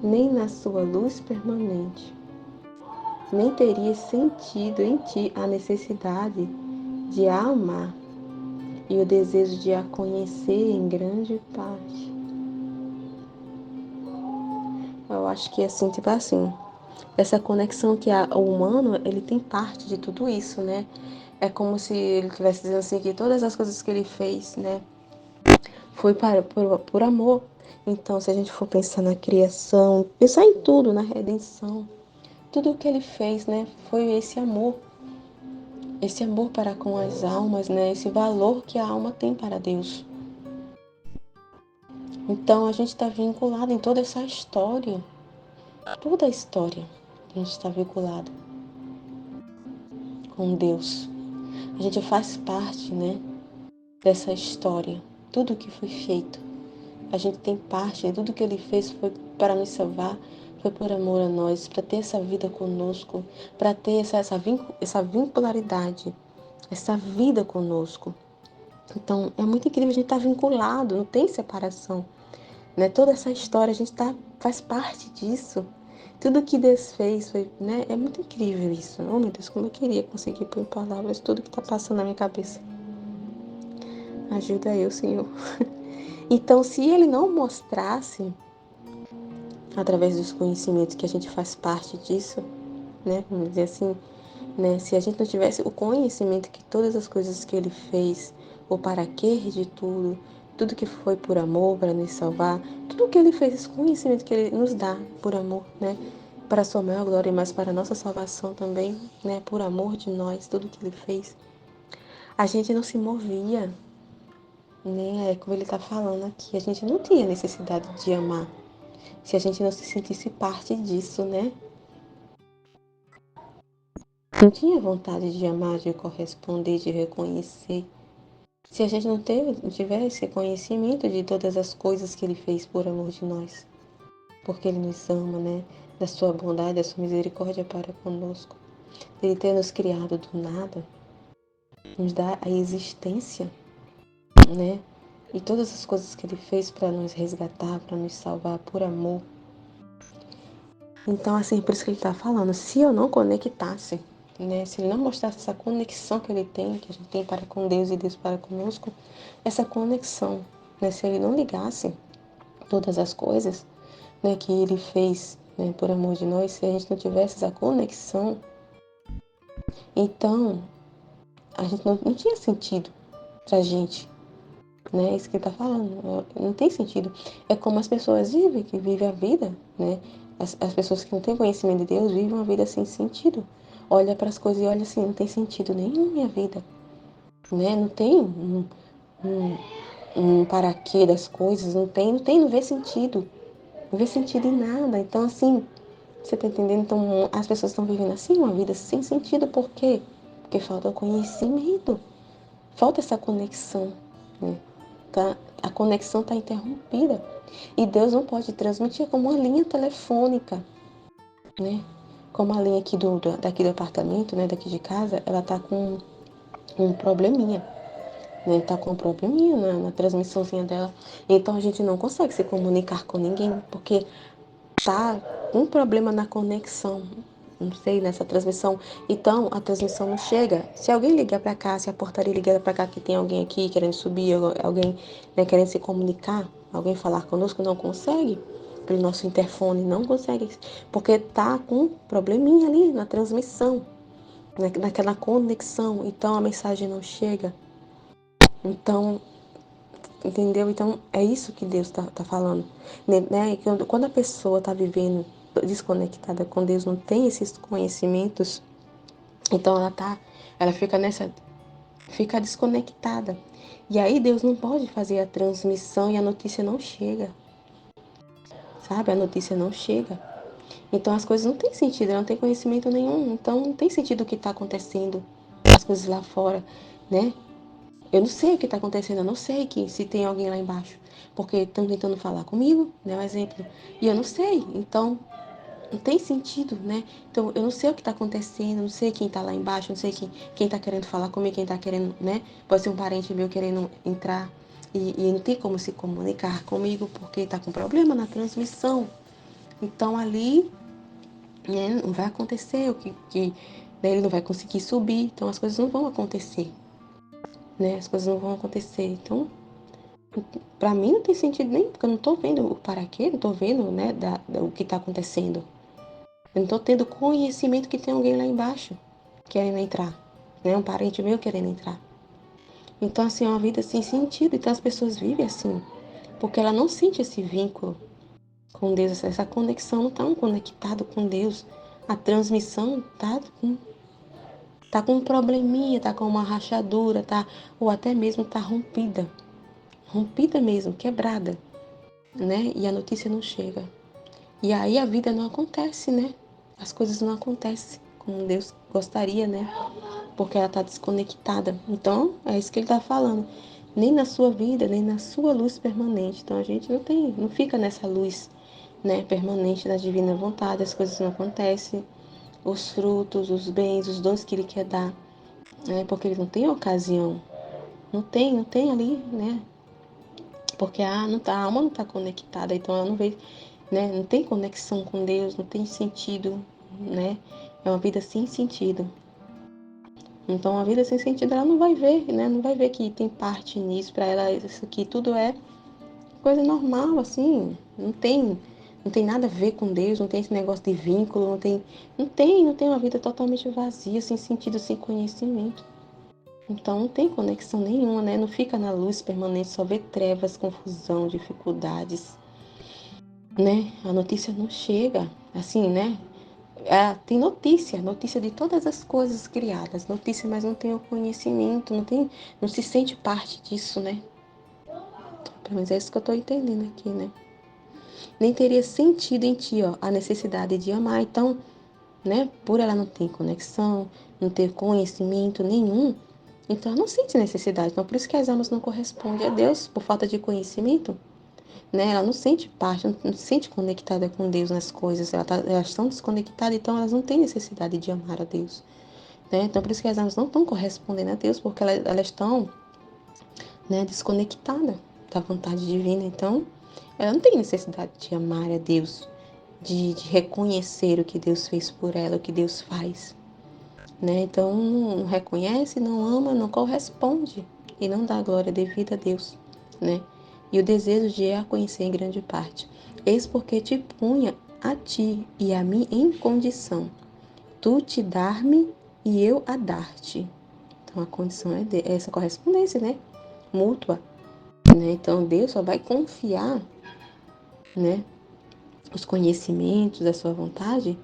Speaker 2: nem na sua luz permanente. Nem teria sentido em ti a necessidade de a amar, e o desejo de a conhecer em grande parte. Eu acho que assim, tipo assim, essa conexão que o humano, ele tem parte de tudo isso, né? É como se ele estivesse dizendo assim que todas as coisas que ele fez, né, foi por amor. Então, se a gente for pensar na criação, pensar em tudo, na redenção, tudo o que ele fez, né, foi esse amor para com as almas, né, esse valor que a alma tem para Deus. Então, a gente está vinculado em toda essa história, toda a história, a gente está vinculado com Deus. A gente faz parte, né, dessa história, tudo que foi feito. A gente tem parte, tudo que ele fez foi para nos salvar, foi por amor a nós, para ter essa vida conosco, para ter essa vincularidade, essa vida conosco. Então, é muito incrível a gente estar vinculado, não tem separação. Né? Toda essa história, a gente faz parte disso. Tudo que Deus fez foi, né? É muito incrível isso. Oh, meu Deus, como eu queria conseguir pôr em palavras tudo que está passando na minha cabeça. Ajuda eu, Senhor. Então, se ele não mostrasse, através dos conhecimentos que a gente faz parte disso, né? Vamos dizer assim, né? Se a gente não tivesse o conhecimento que todas as coisas que ele fez, o para quê de tudo, tudo que foi por amor, para nos salvar, tudo que ele fez, esse conhecimento que ele nos dá por amor, né? Para a sua maior glória, mas para a nossa salvação também, né? Por amor de nós, tudo que ele fez. A gente não se movia, né? É como ele está falando aqui, a gente não tinha necessidade de amar, se a gente não se sentisse parte disso, né? Não tinha vontade de amar, de corresponder, de reconhecer. Se a gente não tivesse conhecimento de todas as coisas que ele fez por amor de nós, porque ele nos ama, né? Da sua bondade, da sua misericórdia para conosco. Ele ter nos criado do nada, nos dá a existência, né? E todas as coisas que ele fez para nos resgatar, para nos salvar por amor. Então, assim, por isso que ele está falando, se eu não conectasse, né? Se ele não mostrasse essa conexão que ele tem, que a gente tem para com Deus e Deus para conosco, essa conexão, né? Se ele não ligasse todas as coisas, né, que ele fez, né, por amor de nós, se a gente não tivesse essa conexão, então a gente não tinha sentido pra gente, né? É isso que ele tá falando. Não tem sentido. É como as pessoas vivem, que vivem a vida, né? As pessoas que não têm conhecimento de Deus vivem uma vida sem sentido. Olha para as coisas e olha assim, não tem sentido nenhum na minha vida, né? Não tem um para quê das coisas, não vê sentido. Não vê sentido em nada. Então, assim, você tá entendendo? Então, as pessoas estão vivendo assim, uma vida sem sentido. Por quê? Porque falta o conhecimento. Falta essa conexão, né? Tá? A conexão está interrompida. E Deus não pode transmitir como uma linha telefônica, né? Como a linha aqui daqui do apartamento, né? Daqui de casa, ela tá com um probleminha, né? Tá com um probleminha na transmissãozinha dela. Então, a gente não consegue se comunicar com ninguém, porque tá um problema na conexão, não sei, nessa transmissão. Então, a transmissão não chega. Se alguém ligar para cá, se a portaria ligar para cá que tem alguém aqui querendo subir, alguém, né, querendo se comunicar, alguém falar conosco, não consegue. Pelo nosso interfone não consegue, porque tá com um probleminha ali na transmissão, naquela conexão. Então, a mensagem não chega. Então, entendeu? Então, é isso que Deus tá falando. Né? Quando a pessoa está vivendo desconectada com Deus, não tem esses conhecimentos, então ela fica desconectada. E aí Deus não pode fazer a transmissão e a notícia não chega, sabe? A notícia não chega. Então as coisas não têm sentido, ela não tem conhecimento nenhum. Então não tem sentido o que está acontecendo, as coisas lá fora, né? Eu não sei o que está acontecendo, eu não sei se tem alguém lá embaixo, porque estão tentando falar comigo, né, um exemplo, e eu não sei, então não tem sentido, né? Então eu não sei o que está acontecendo, não sei quem está lá embaixo, não sei quem está querendo falar comigo, quem está querendo, né? Pode ser um parente meu querendo entrar e não tem como se comunicar comigo porque está com problema na transmissão. Então ali, né, não vai acontecer né, ele não vai conseguir subir, então as coisas não vão acontecer. né? As coisas não vão acontecer. Então, para mim não tem sentido nem, porque eu não tô vendo o para quê, não tô vendo, né, o que tá acontecendo. Eu não tô tendo conhecimento que tem alguém lá embaixo querendo entrar, né? Um parente meu querendo entrar. Então, assim, é uma vida sem sentido. Então, as pessoas vivem assim, porque ela não sente esse vínculo com Deus, essa conexão, não está conectado com Deus. A transmissão tá com um probleminha, tá com uma rachadura, tá, ou até mesmo tá rompida mesmo, quebrada, né? E a notícia não chega. E aí a vida não acontece, né? As coisas não acontecem como Deus gostaria, né? Porque ela está desconectada. Então, é isso que ele está falando. Nem na sua vida, nem na sua luz permanente. Então, a gente não fica nessa luz, né, permanente da divina vontade. As coisas não acontecem. Os frutos, os bens, os dons que ele quer dar, né? Porque ele não tem ocasião. Não tem ali, né? Porque a alma não está conectada. Então, ela não vê, né? Não tem conexão com Deus, não tem sentido, né? É uma vida sem sentido. Então, a vida sem sentido, ela não vai ver, né? Não vai ver que tem parte nisso. Para ela, isso aqui tudo é coisa normal, assim. Não tem nada a ver com Deus, não tem esse negócio de vínculo, não tem uma vida totalmente vazia, sem sentido, sem conhecimento. Então, não tem conexão nenhuma, né? Não fica na luz permanente, só vê trevas, confusão, dificuldades, né? A notícia não chega, assim, né? Tem notícia de todas as coisas criadas, notícia, mas não tem o conhecimento, não se sente parte disso, né? Pelo menos é isso que eu tô entendendo aqui, né? Nem teria sentido em ti, ó, a necessidade de amar. Então, né, por ela não ter conexão, não ter conhecimento nenhum, então ela não sente necessidade. Então, por isso que as almas não correspondem a Deus, por falta de conhecimento, né? Ela não sente parte, não se sente conectada com Deus nas coisas, elas estão desconectadas, então elas não têm necessidade de amar a Deus, né? Então, por isso que as almas não estão correspondendo a Deus, porque elas estão, né, desconectadas da vontade divina. Então, ela não tem necessidade de amar a Deus, de reconhecer o que Deus fez por ela, o que Deus faz, né? Então, não reconhece, não ama, não corresponde e não dá glória devida a Deus, né? E o desejo de a conhecer em grande parte. Eis porque te punha a ti e a mim em condição, tu te dar-me e eu a dar-te. Então, a condição é essa correspondência, né? Mútua, né? Então, Deus só vai confiar, né, os conhecimentos da sua vontade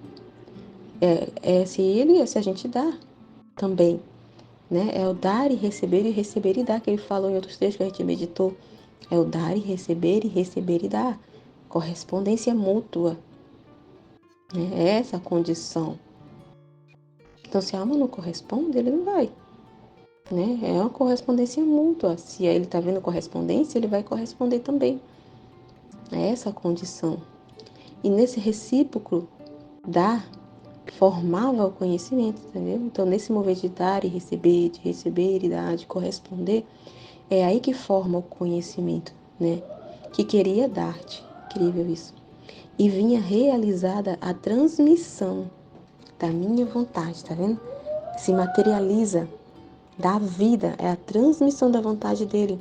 Speaker 2: se a gente dá também, né? É o dar e receber e dar, que ele falou em outros textos que a gente meditou. É o dar e receber e dar. Correspondência mútua, né? É essa a condição. Então, se a alma não corresponde, ele não vai, né? É uma correspondência mútua. Se ele está vendo correspondência, ele vai corresponder também. É essa a condição. E nesse recíproco dar, formava o conhecimento, entendeu? Então, nesse mover de dar e de receber e dar, de corresponder, é aí que forma o conhecimento, né? Que queria dar-te. Incrível isso. E vinha realizada a transmissão da minha vontade, tá vendo? Se materializa, dá vida, é a transmissão da vontade dele.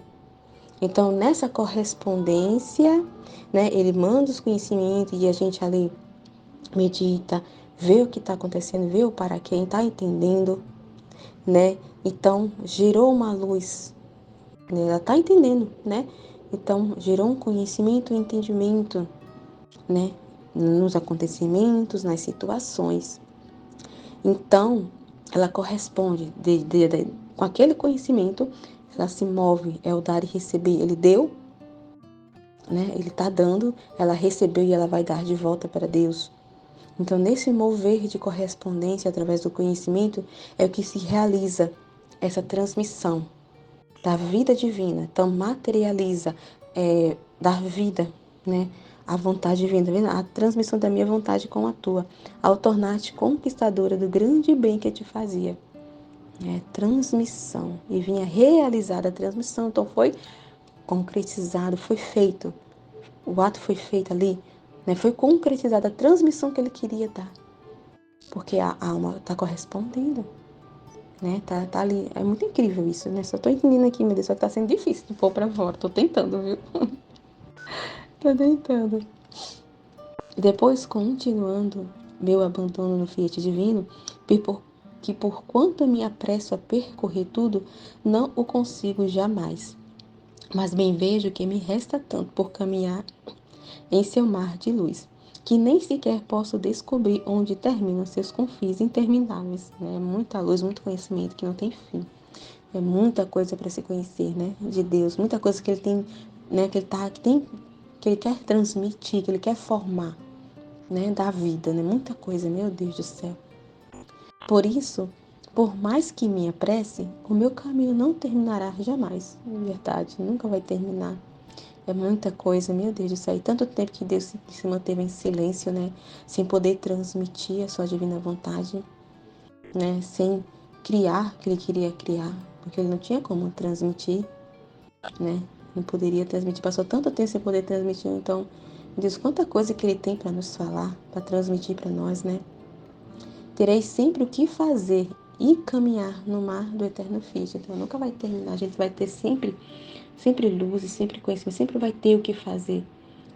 Speaker 2: Então, nessa correspondência, né, ele manda os conhecimentos e a gente ali medita, vê o que está acontecendo, vê o para quem está entendendo, né? Então, gerou uma luz, né? Ela está entendendo, né? Então, gerou um conhecimento, um entendimento, né? Nos acontecimentos, nas situações. Então, ela corresponde com aquele conhecimento, ela se move, é o dar e receber. Ele deu, né? Ele está dando, ela recebeu e ela vai dar de volta para Deus. Então, nesse mover de correspondência através do conhecimento, é o que se realiza essa transmissão da vida divina. Então, materializa, dar vida, né? A vontade divina, tá vendo? A transmissão da minha vontade com a tua, ao tornar-te conquistadora do grande bem que te fazia. Transmissão. E vinha realizada a transmissão. Então, foi concretizado, foi feito. O ato foi feito ali, né? Foi concretizada a transmissão que ele queria dar. Porque a alma está correspondendo. né? Tá ali. É muito incrível isso, né? Só tô entendendo aqui, meu Deus, só que tá sendo difícil de pôr pra fora. Tô tentando, viu? Tô tentando. Depois, continuando meu abandono no Fiat Divino, que por quanto me apresso a percorrer tudo, não o consigo jamais. Mas bem vejo que me resta tanto por caminhar em seu mar de luz, que nem sequer posso descobrir onde terminam seus confins intermináveis. É muita luz, muito conhecimento que não tem fim. É muita coisa para se conhecer, né? De Deus, muita coisa que ele tem, né? Que ele quer transmitir, que ele quer formar, né? Da vida, né? Muita coisa, meu Deus do céu. Por isso, por mais que me apresse, o meu caminho não terminará jamais. É verdade, nunca vai terminar. É muita coisa, meu Deus do céu. E tanto tempo que Deus se manteve em silêncio, né? Sem poder transmitir a sua divina vontade, né? Sem criar o que ele queria criar, porque ele não tinha como transmitir, né? Não poderia transmitir. Passou tanto tempo sem poder transmitir. Então, Deus, quanta coisa que ele tem para nos falar, para transmitir para nós, né? Terei sempre o que fazer e caminhar no mar do eterno Fiat. Então, nunca vai terminar. A gente vai ter sempre luz e sempre conhecimento, sempre vai ter o que fazer,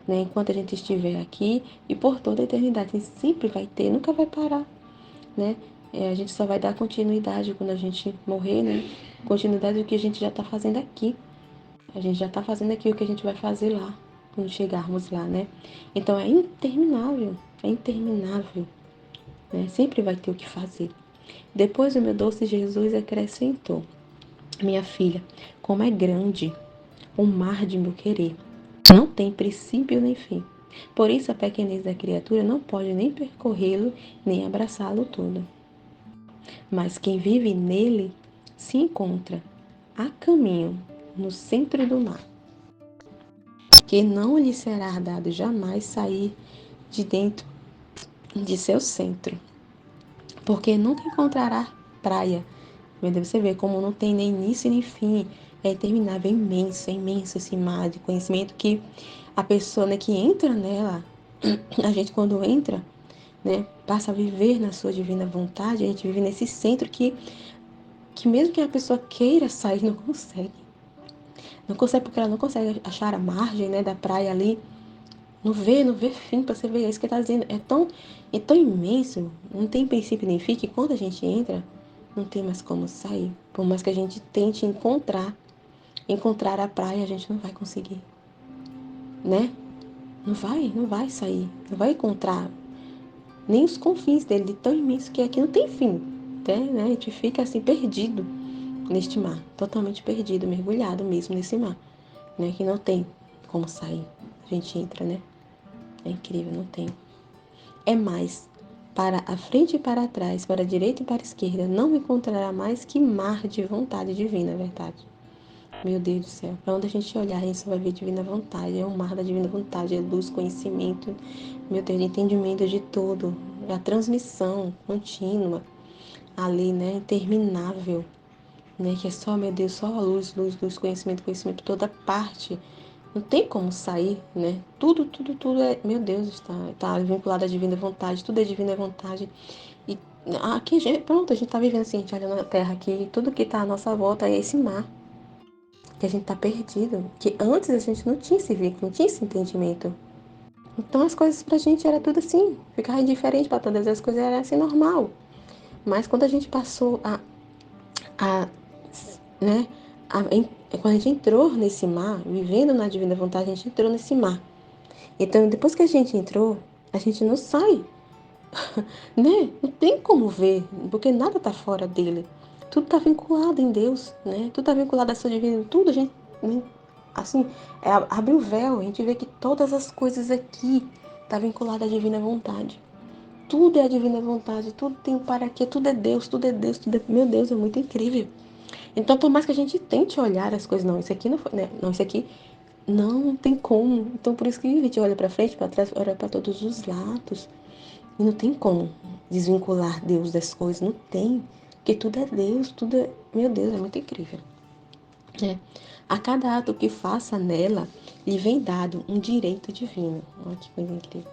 Speaker 2: né? Enquanto a gente estiver aqui e por toda a eternidade, a gente sempre vai ter, nunca vai parar, né? A gente só vai dar continuidade quando a gente morrer, né? Continuidade do que a gente já está fazendo aqui. A gente já está fazendo aqui o que a gente vai fazer lá, quando chegarmos lá, né? Então é interminável, né? Sempre vai ter o que fazer. Depois o meu doce Jesus acrescentou: minha filha, como é grande o mar de meu querer. Não tem princípio nem fim. Por isso a pequenez da criatura não pode nem percorrê-lo, nem abraçá-lo todo. Mas quem vive nele se encontra a caminho no centro do mar, que não lhe será dado jamais sair de dentro de seu centro, porque nunca encontrará praia. Meu Deus, você vê como não tem nem início nem fim, é interminável, é imenso esse mar de conhecimento que a pessoa, né, que entra nela, a gente quando entra, né, passa a viver na sua divina vontade, a gente vive nesse centro que mesmo que a pessoa queira sair, não consegue. Não consegue porque ela não consegue achar a margem, né, da praia ali. Não vê fim para você ver. É isso que ele está dizendo. É tão imenso, não tem princípio nem fim, que quando a gente entra, não tem mais como sair. Por mais que a gente tente encontrar a praia, a gente não vai conseguir, né? Não vai sair, não vai encontrar nem os confins dele, de tão imenso que é que não tem fim, né? A gente fica assim perdido neste mar, totalmente perdido, mergulhado mesmo nesse mar, né? Que não tem como sair. A gente entra, né? É incrível, não tem. É mais, para a frente e para trás, para a direita e para a esquerda, não encontrará mais que mar de vontade divina, é verdade. Meu Deus do céu, para onde a gente olhar, a gente só vai ver divina vontade, é o mar da divina vontade, é luz, conhecimento, meu Deus, de entendimento de tudo, é a transmissão contínua, ali, né, interminável, né, que é só, meu Deus, só a luz, luz, luz, conhecimento, conhecimento, toda parte. Não tem como sair, né? Tudo é, meu Deus, está vinculado à divina vontade, tudo é divina vontade. E aqui, pronto, a gente está vivendo assim, a gente olha na Terra aqui, tudo que está à nossa volta é esse mar, que a gente está perdido, que antes a gente não tinha esse vínculo, não tinha esse entendimento. Então as coisas pra gente era tudo assim, ficava indiferente para todas as coisas, era assim normal. Mas quando a gente passou a né, quando a gente entrou nesse mar, vivendo na divina vontade, a gente entrou nesse mar. Então, depois que a gente entrou, a gente não sai, né? Não tem como ver, porque nada está fora dele. Tudo está vinculado em Deus, né? Tudo está vinculado à sua divina, tudo a gente, né? Assim, abre o véu, a gente vê que todas as coisas aqui estão vinculadas à divina vontade. Tudo é a divina vontade, tudo tem para quê, tudo é Deus, tudo é Deus, tudo é... Meu Deus, é muito incrível. Então, por mais que a gente tente olhar as coisas, não, isso aqui não foi, né? Não, isso aqui não tem como. Então, por isso que a gente olha para frente, para trás, olha para todos os lados. E não tem como desvincular Deus das coisas, não tem. Porque tudo é Deus, tudo é... Meu Deus, é muito incrível. É. A cada ato que faça nela, lhe vem dado um direito divino. Olha que coisa incrível.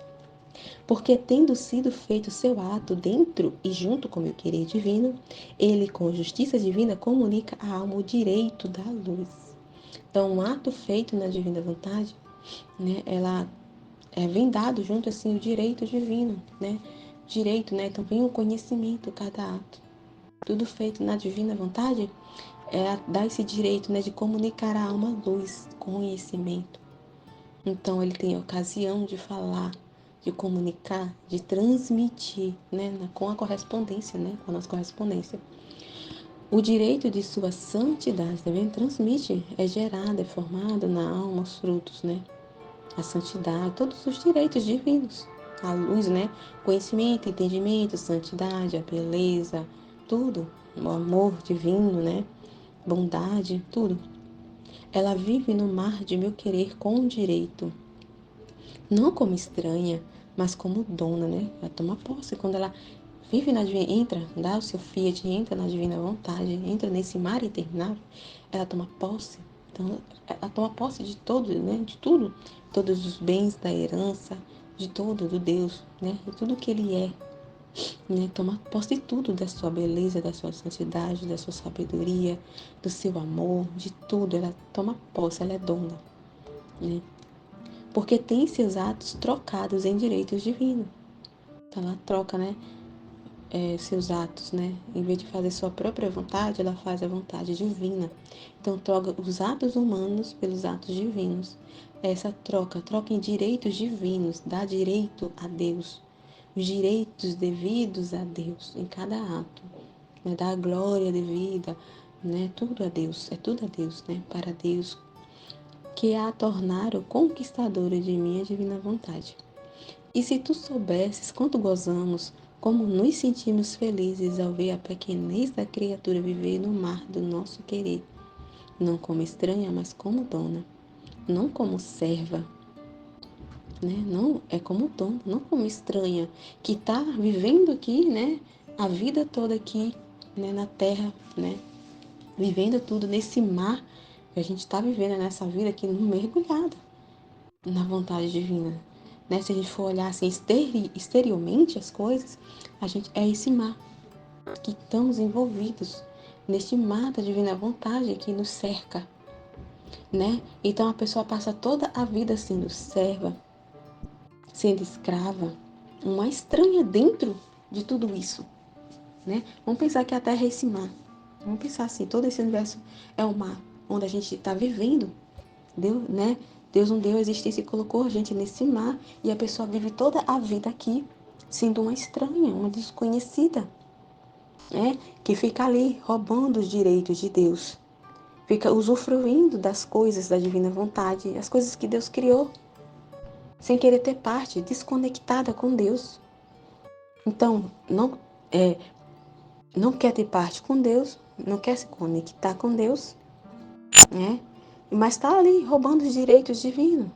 Speaker 2: Porque tendo sido feito seu ato dentro e junto com meu querer divino, ele com justiça divina comunica à alma o direito da luz. Então, um ato feito na divina vontade, né, ela vem dado junto assim o direito divino, né? Direito, né? Então vem o conhecimento cada ato. Tudo feito na divina vontade dá esse direito, né, de comunicar à alma luz, conhecimento. Então ele tem a ocasião de falar, de comunicar, de transmitir, né, com a correspondência, né, com a nossa correspondência. O direito de sua santidade também transmite, é gerado, é formado na alma os frutos, né? A santidade, todos os direitos divinos. A luz, né? Conhecimento, entendimento, santidade, a beleza, tudo. O amor divino, né? Bondade, tudo. Ela vive no mar de meu querer com direito. Não como estranha, mas como dona, né? Ela toma posse. Quando ela vive na divina, entra, dá o seu fiat, entra na divina vontade, entra nesse mar interminável, ela toma posse. Então, ela toma posse de todo, né? De tudo. Todos os bens da herança, de todo, do Deus, né? De tudo que Ele é. Né? Toma posse de tudo, da sua beleza, da sua santidade, da sua sabedoria, do seu amor, de tudo. Ela toma posse, ela é dona. Né? Porque tem seus atos trocados em direitos divinos. Então ela troca, né? Seus atos, né? Em vez de fazer sua própria vontade, ela faz a vontade divina. Então troca os atos humanos pelos atos divinos. Essa troca em direitos divinos, dá direito a Deus, os direitos devidos a Deus em cada ato, né? Dá a glória devida, né? Tudo a Deus, é tudo a Deus, né? Para Deus, que a tornaram conquistadora de minha divina vontade. E se tu soubesses quanto gozamos, como nos sentimos felizes ao ver a pequenez da criatura viver no mar do nosso querer, não como estranha, mas como dona, não como serva, né? Não é como dona, não como estranha, que está vivendo aqui, né? A vida toda aqui, né? Na terra, né? Vivendo tudo nesse mar que a gente está vivendo nessa vida aqui mergulhada na vontade divina. Né? Se a gente for olhar assim exteriormente as coisas, a gente é esse mar que estamos envolvidos neste mar da divina vontade que nos cerca, né? Então a pessoa passa toda a vida sendo serva, sendo escrava, uma estranha dentro de tudo isso, né? Vamos pensar que a Terra é esse mar. Vamos pensar assim, todo esse universo é um mar onde a gente está vivendo. Deus, né? Deus não deu a existência e colocou a gente nesse mar e a pessoa vive toda a vida aqui sendo uma estranha, uma desconhecida, né? Que fica ali roubando os direitos de Deus, fica usufruindo das coisas da divina vontade, as coisas que Deus criou, sem querer ter parte, desconectada com Deus. Então, não quer ter parte com Deus, não quer se conectar com Deus, né? Mas está ali roubando os direitos divinos,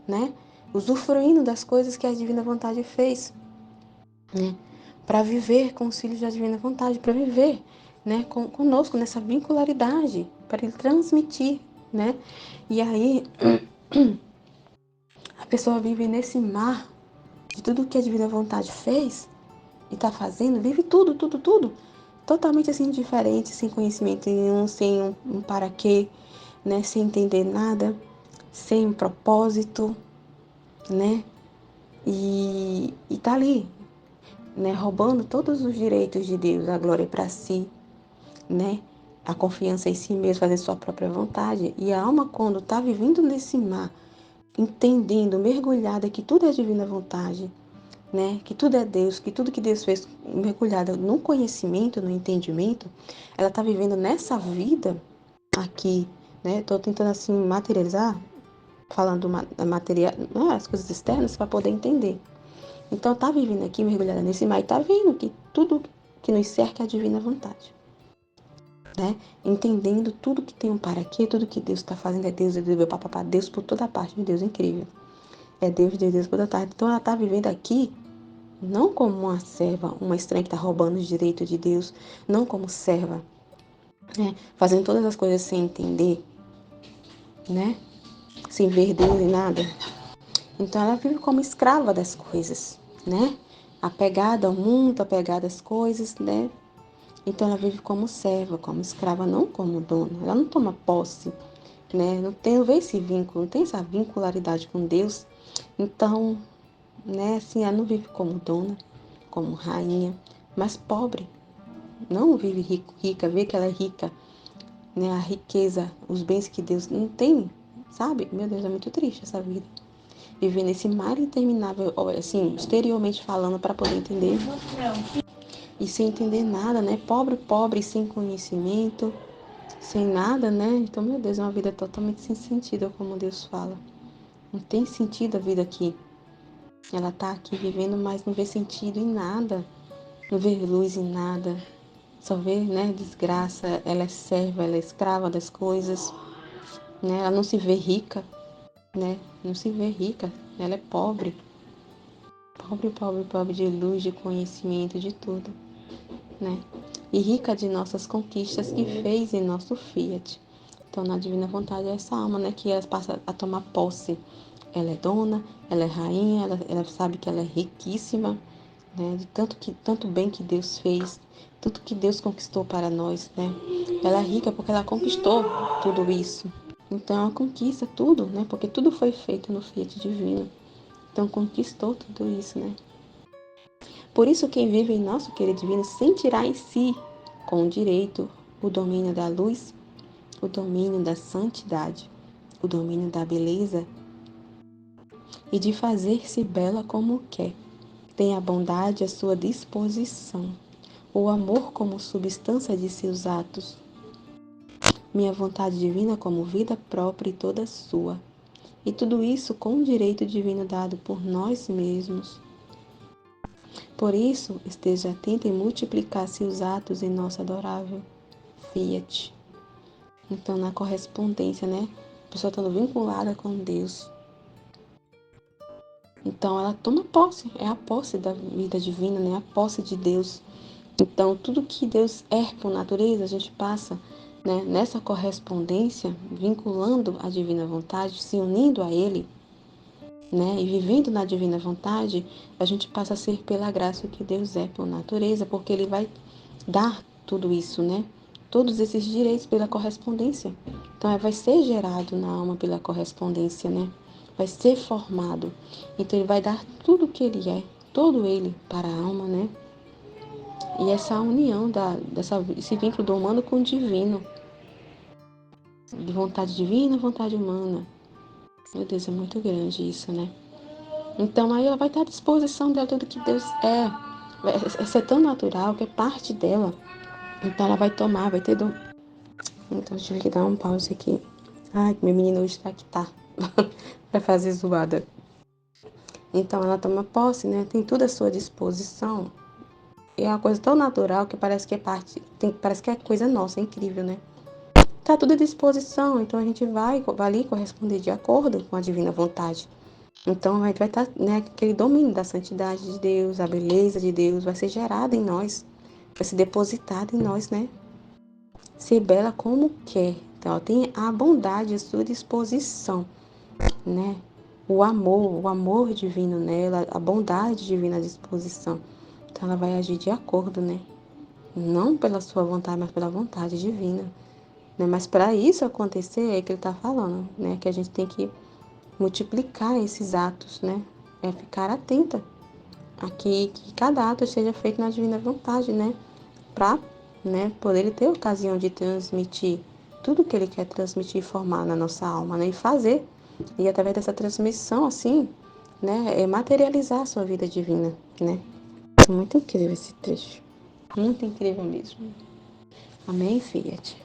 Speaker 2: né? Usufruindo das coisas que a divina vontade fez, né? Para viver com os filhos da divina vontade, para viver, né? Conosco nessa vincularidade, para ele transmitir, né? E aí a pessoa vive nesse mar de tudo que a divina vontade fez e está fazendo, vive tudo, totalmente assim diferente, sem conhecimento nenhum, sem um para quê, né? Sem entender nada, sem um propósito, né? E tá ali, né? Roubando todos os direitos de Deus, a glória para si, né? A confiança em si mesmo, fazer sua própria vontade. E a alma, quando está vivendo nesse mar, entendendo, mergulhada que tudo é divina vontade, né? Que tudo é Deus, que tudo que Deus fez, mergulhada no conhecimento, no entendimento, ela está vivendo nessa vida aqui, né? Estou tentando assim materializar, falando material, as coisas externas para poder entender. Então tá vivendo aqui mergulhada nesse mar e tá vendo que tudo que nos cerca é a divina vontade, né? Entendendo tudo que tem um para quê, tudo que Deus está fazendo é Deus, papapá, Deus por toda parte, meu Deus, é incrível. É Deus por toda parte. Então ela tá vivendo aqui não como uma serva, uma estranha que está roubando os direitos de Deus, não como serva, né? Fazendo todas as coisas sem entender, né? Sem ver Deus em nada. Então ela vive como escrava das coisas, né? Apegada ao mundo, apegada às coisas, né? Então ela vive como serva, como escrava, não como dona. Ela não toma posse, né? Não vê esse vínculo, não tem essa vincularidade com Deus. Então, né, assim, ela não vive como dona, como rainha, mas pobre. Não vive rica, vê que ela é rica, né? A riqueza, os bens que Deus não tem, sabe? Meu Deus, é muito triste essa vida. Viver nesse mar interminável, assim, exteriormente falando, para poder entender. E sem entender nada, né? Pobre, pobre, sem conhecimento, sem nada, né? Então, meu Deus, é uma vida totalmente sem sentido, como Deus fala. Não tem sentido a vida aqui. Ela tá aqui vivendo, mas não vê sentido em nada. Não vê luz em nada. Só vê, né, desgraça. Ela é serva, ela é escrava das coisas, né? Ela não se vê rica, né? Não se vê rica. Ela é pobre. Pobre, pobre, pobre de luz, de conhecimento, de tudo, né? E rica de nossas conquistas que fez em nosso Fiat. Então, na divina vontade é essa alma, né, que ela passa a tomar posse. Ela é dona, ela é rainha, ela sabe que ela é riquíssima, né, de tanto bem que Deus fez, tudo que Deus conquistou para nós, né? Ela é rica porque ela conquistou tudo isso. Então, ela conquista tudo, né? Porque tudo foi feito no Fiat divino. Então, conquistou tudo isso, né? Por isso, quem vive em nosso querer divino sentirá em si, com direito, o domínio da luz, o domínio da santidade, o domínio da beleza e de fazer-se bela como quer. Tem a bondade à sua disposição, o amor como substância de seus atos, minha vontade divina como vida própria e toda sua. E tudo isso com o direito divino dado por nós mesmos. Por isso, esteja atento em multiplicar seus atos em nosso adorável Fiat. Então, na correspondência, né? A pessoa estando vinculada com Deus. Então, ela toma posse, é a posse da vida divina, né? A posse de Deus. Então, tudo que Deus é por natureza, a gente passa, né, nessa correspondência, vinculando a divina vontade, se unindo a Ele, né, e vivendo na divina vontade, a gente passa a ser pela graça o que Deus é por natureza, porque Ele vai dar tudo isso, né? Todos esses direitos pela correspondência. Então, vai ser gerado na alma pela correspondência, né? Vai ser formado. Então, Ele vai dar tudo o que Ele é, todo Ele para a alma, né? E essa união, esse vínculo do humano com o divino, de vontade divina e vontade humana. Meu Deus, é muito grande isso, né? Então, aí ela vai estar à disposição dela tudo que Deus é. Vai ser tão natural que é parte dela. Então, ela vai tomar, vai ter... Então, tive que dar um pause aqui. Ai, meu menino hoje tá que tá. Pra fazer zoada. Então, ela toma posse, né? Tem tudo à sua disposição. E é uma coisa tão natural que parece que é parece que é coisa nossa, é incrível, né? Tá tudo à disposição, então a gente vai ali corresponder de acordo com a divina vontade. Então a gente vai estar, né, aquele domínio da santidade de Deus, a beleza de Deus vai ser gerada em nós, vai ser depositada em nós, né? Ser bela como quer. Então ela tem a bondade à sua disposição, né? O amor divino nela, a bondade divina à disposição. Então ela vai agir de acordo, né? Não pela sua vontade, mas pela vontade divina. Né? Mas para isso acontecer, é que ele está falando, né? Que a gente tem que multiplicar esses atos, né? É ficar atenta a que cada ato seja feito na divina vontade, né? Para, né, poder ter ocasião de transmitir tudo que ele quer transmitir e formar na nossa alma, né? E fazer. E através dessa transmissão, assim, né? É materializar a sua vida divina, né? Muito incrível esse trecho. Muito incrível mesmo. Amém, Fiat?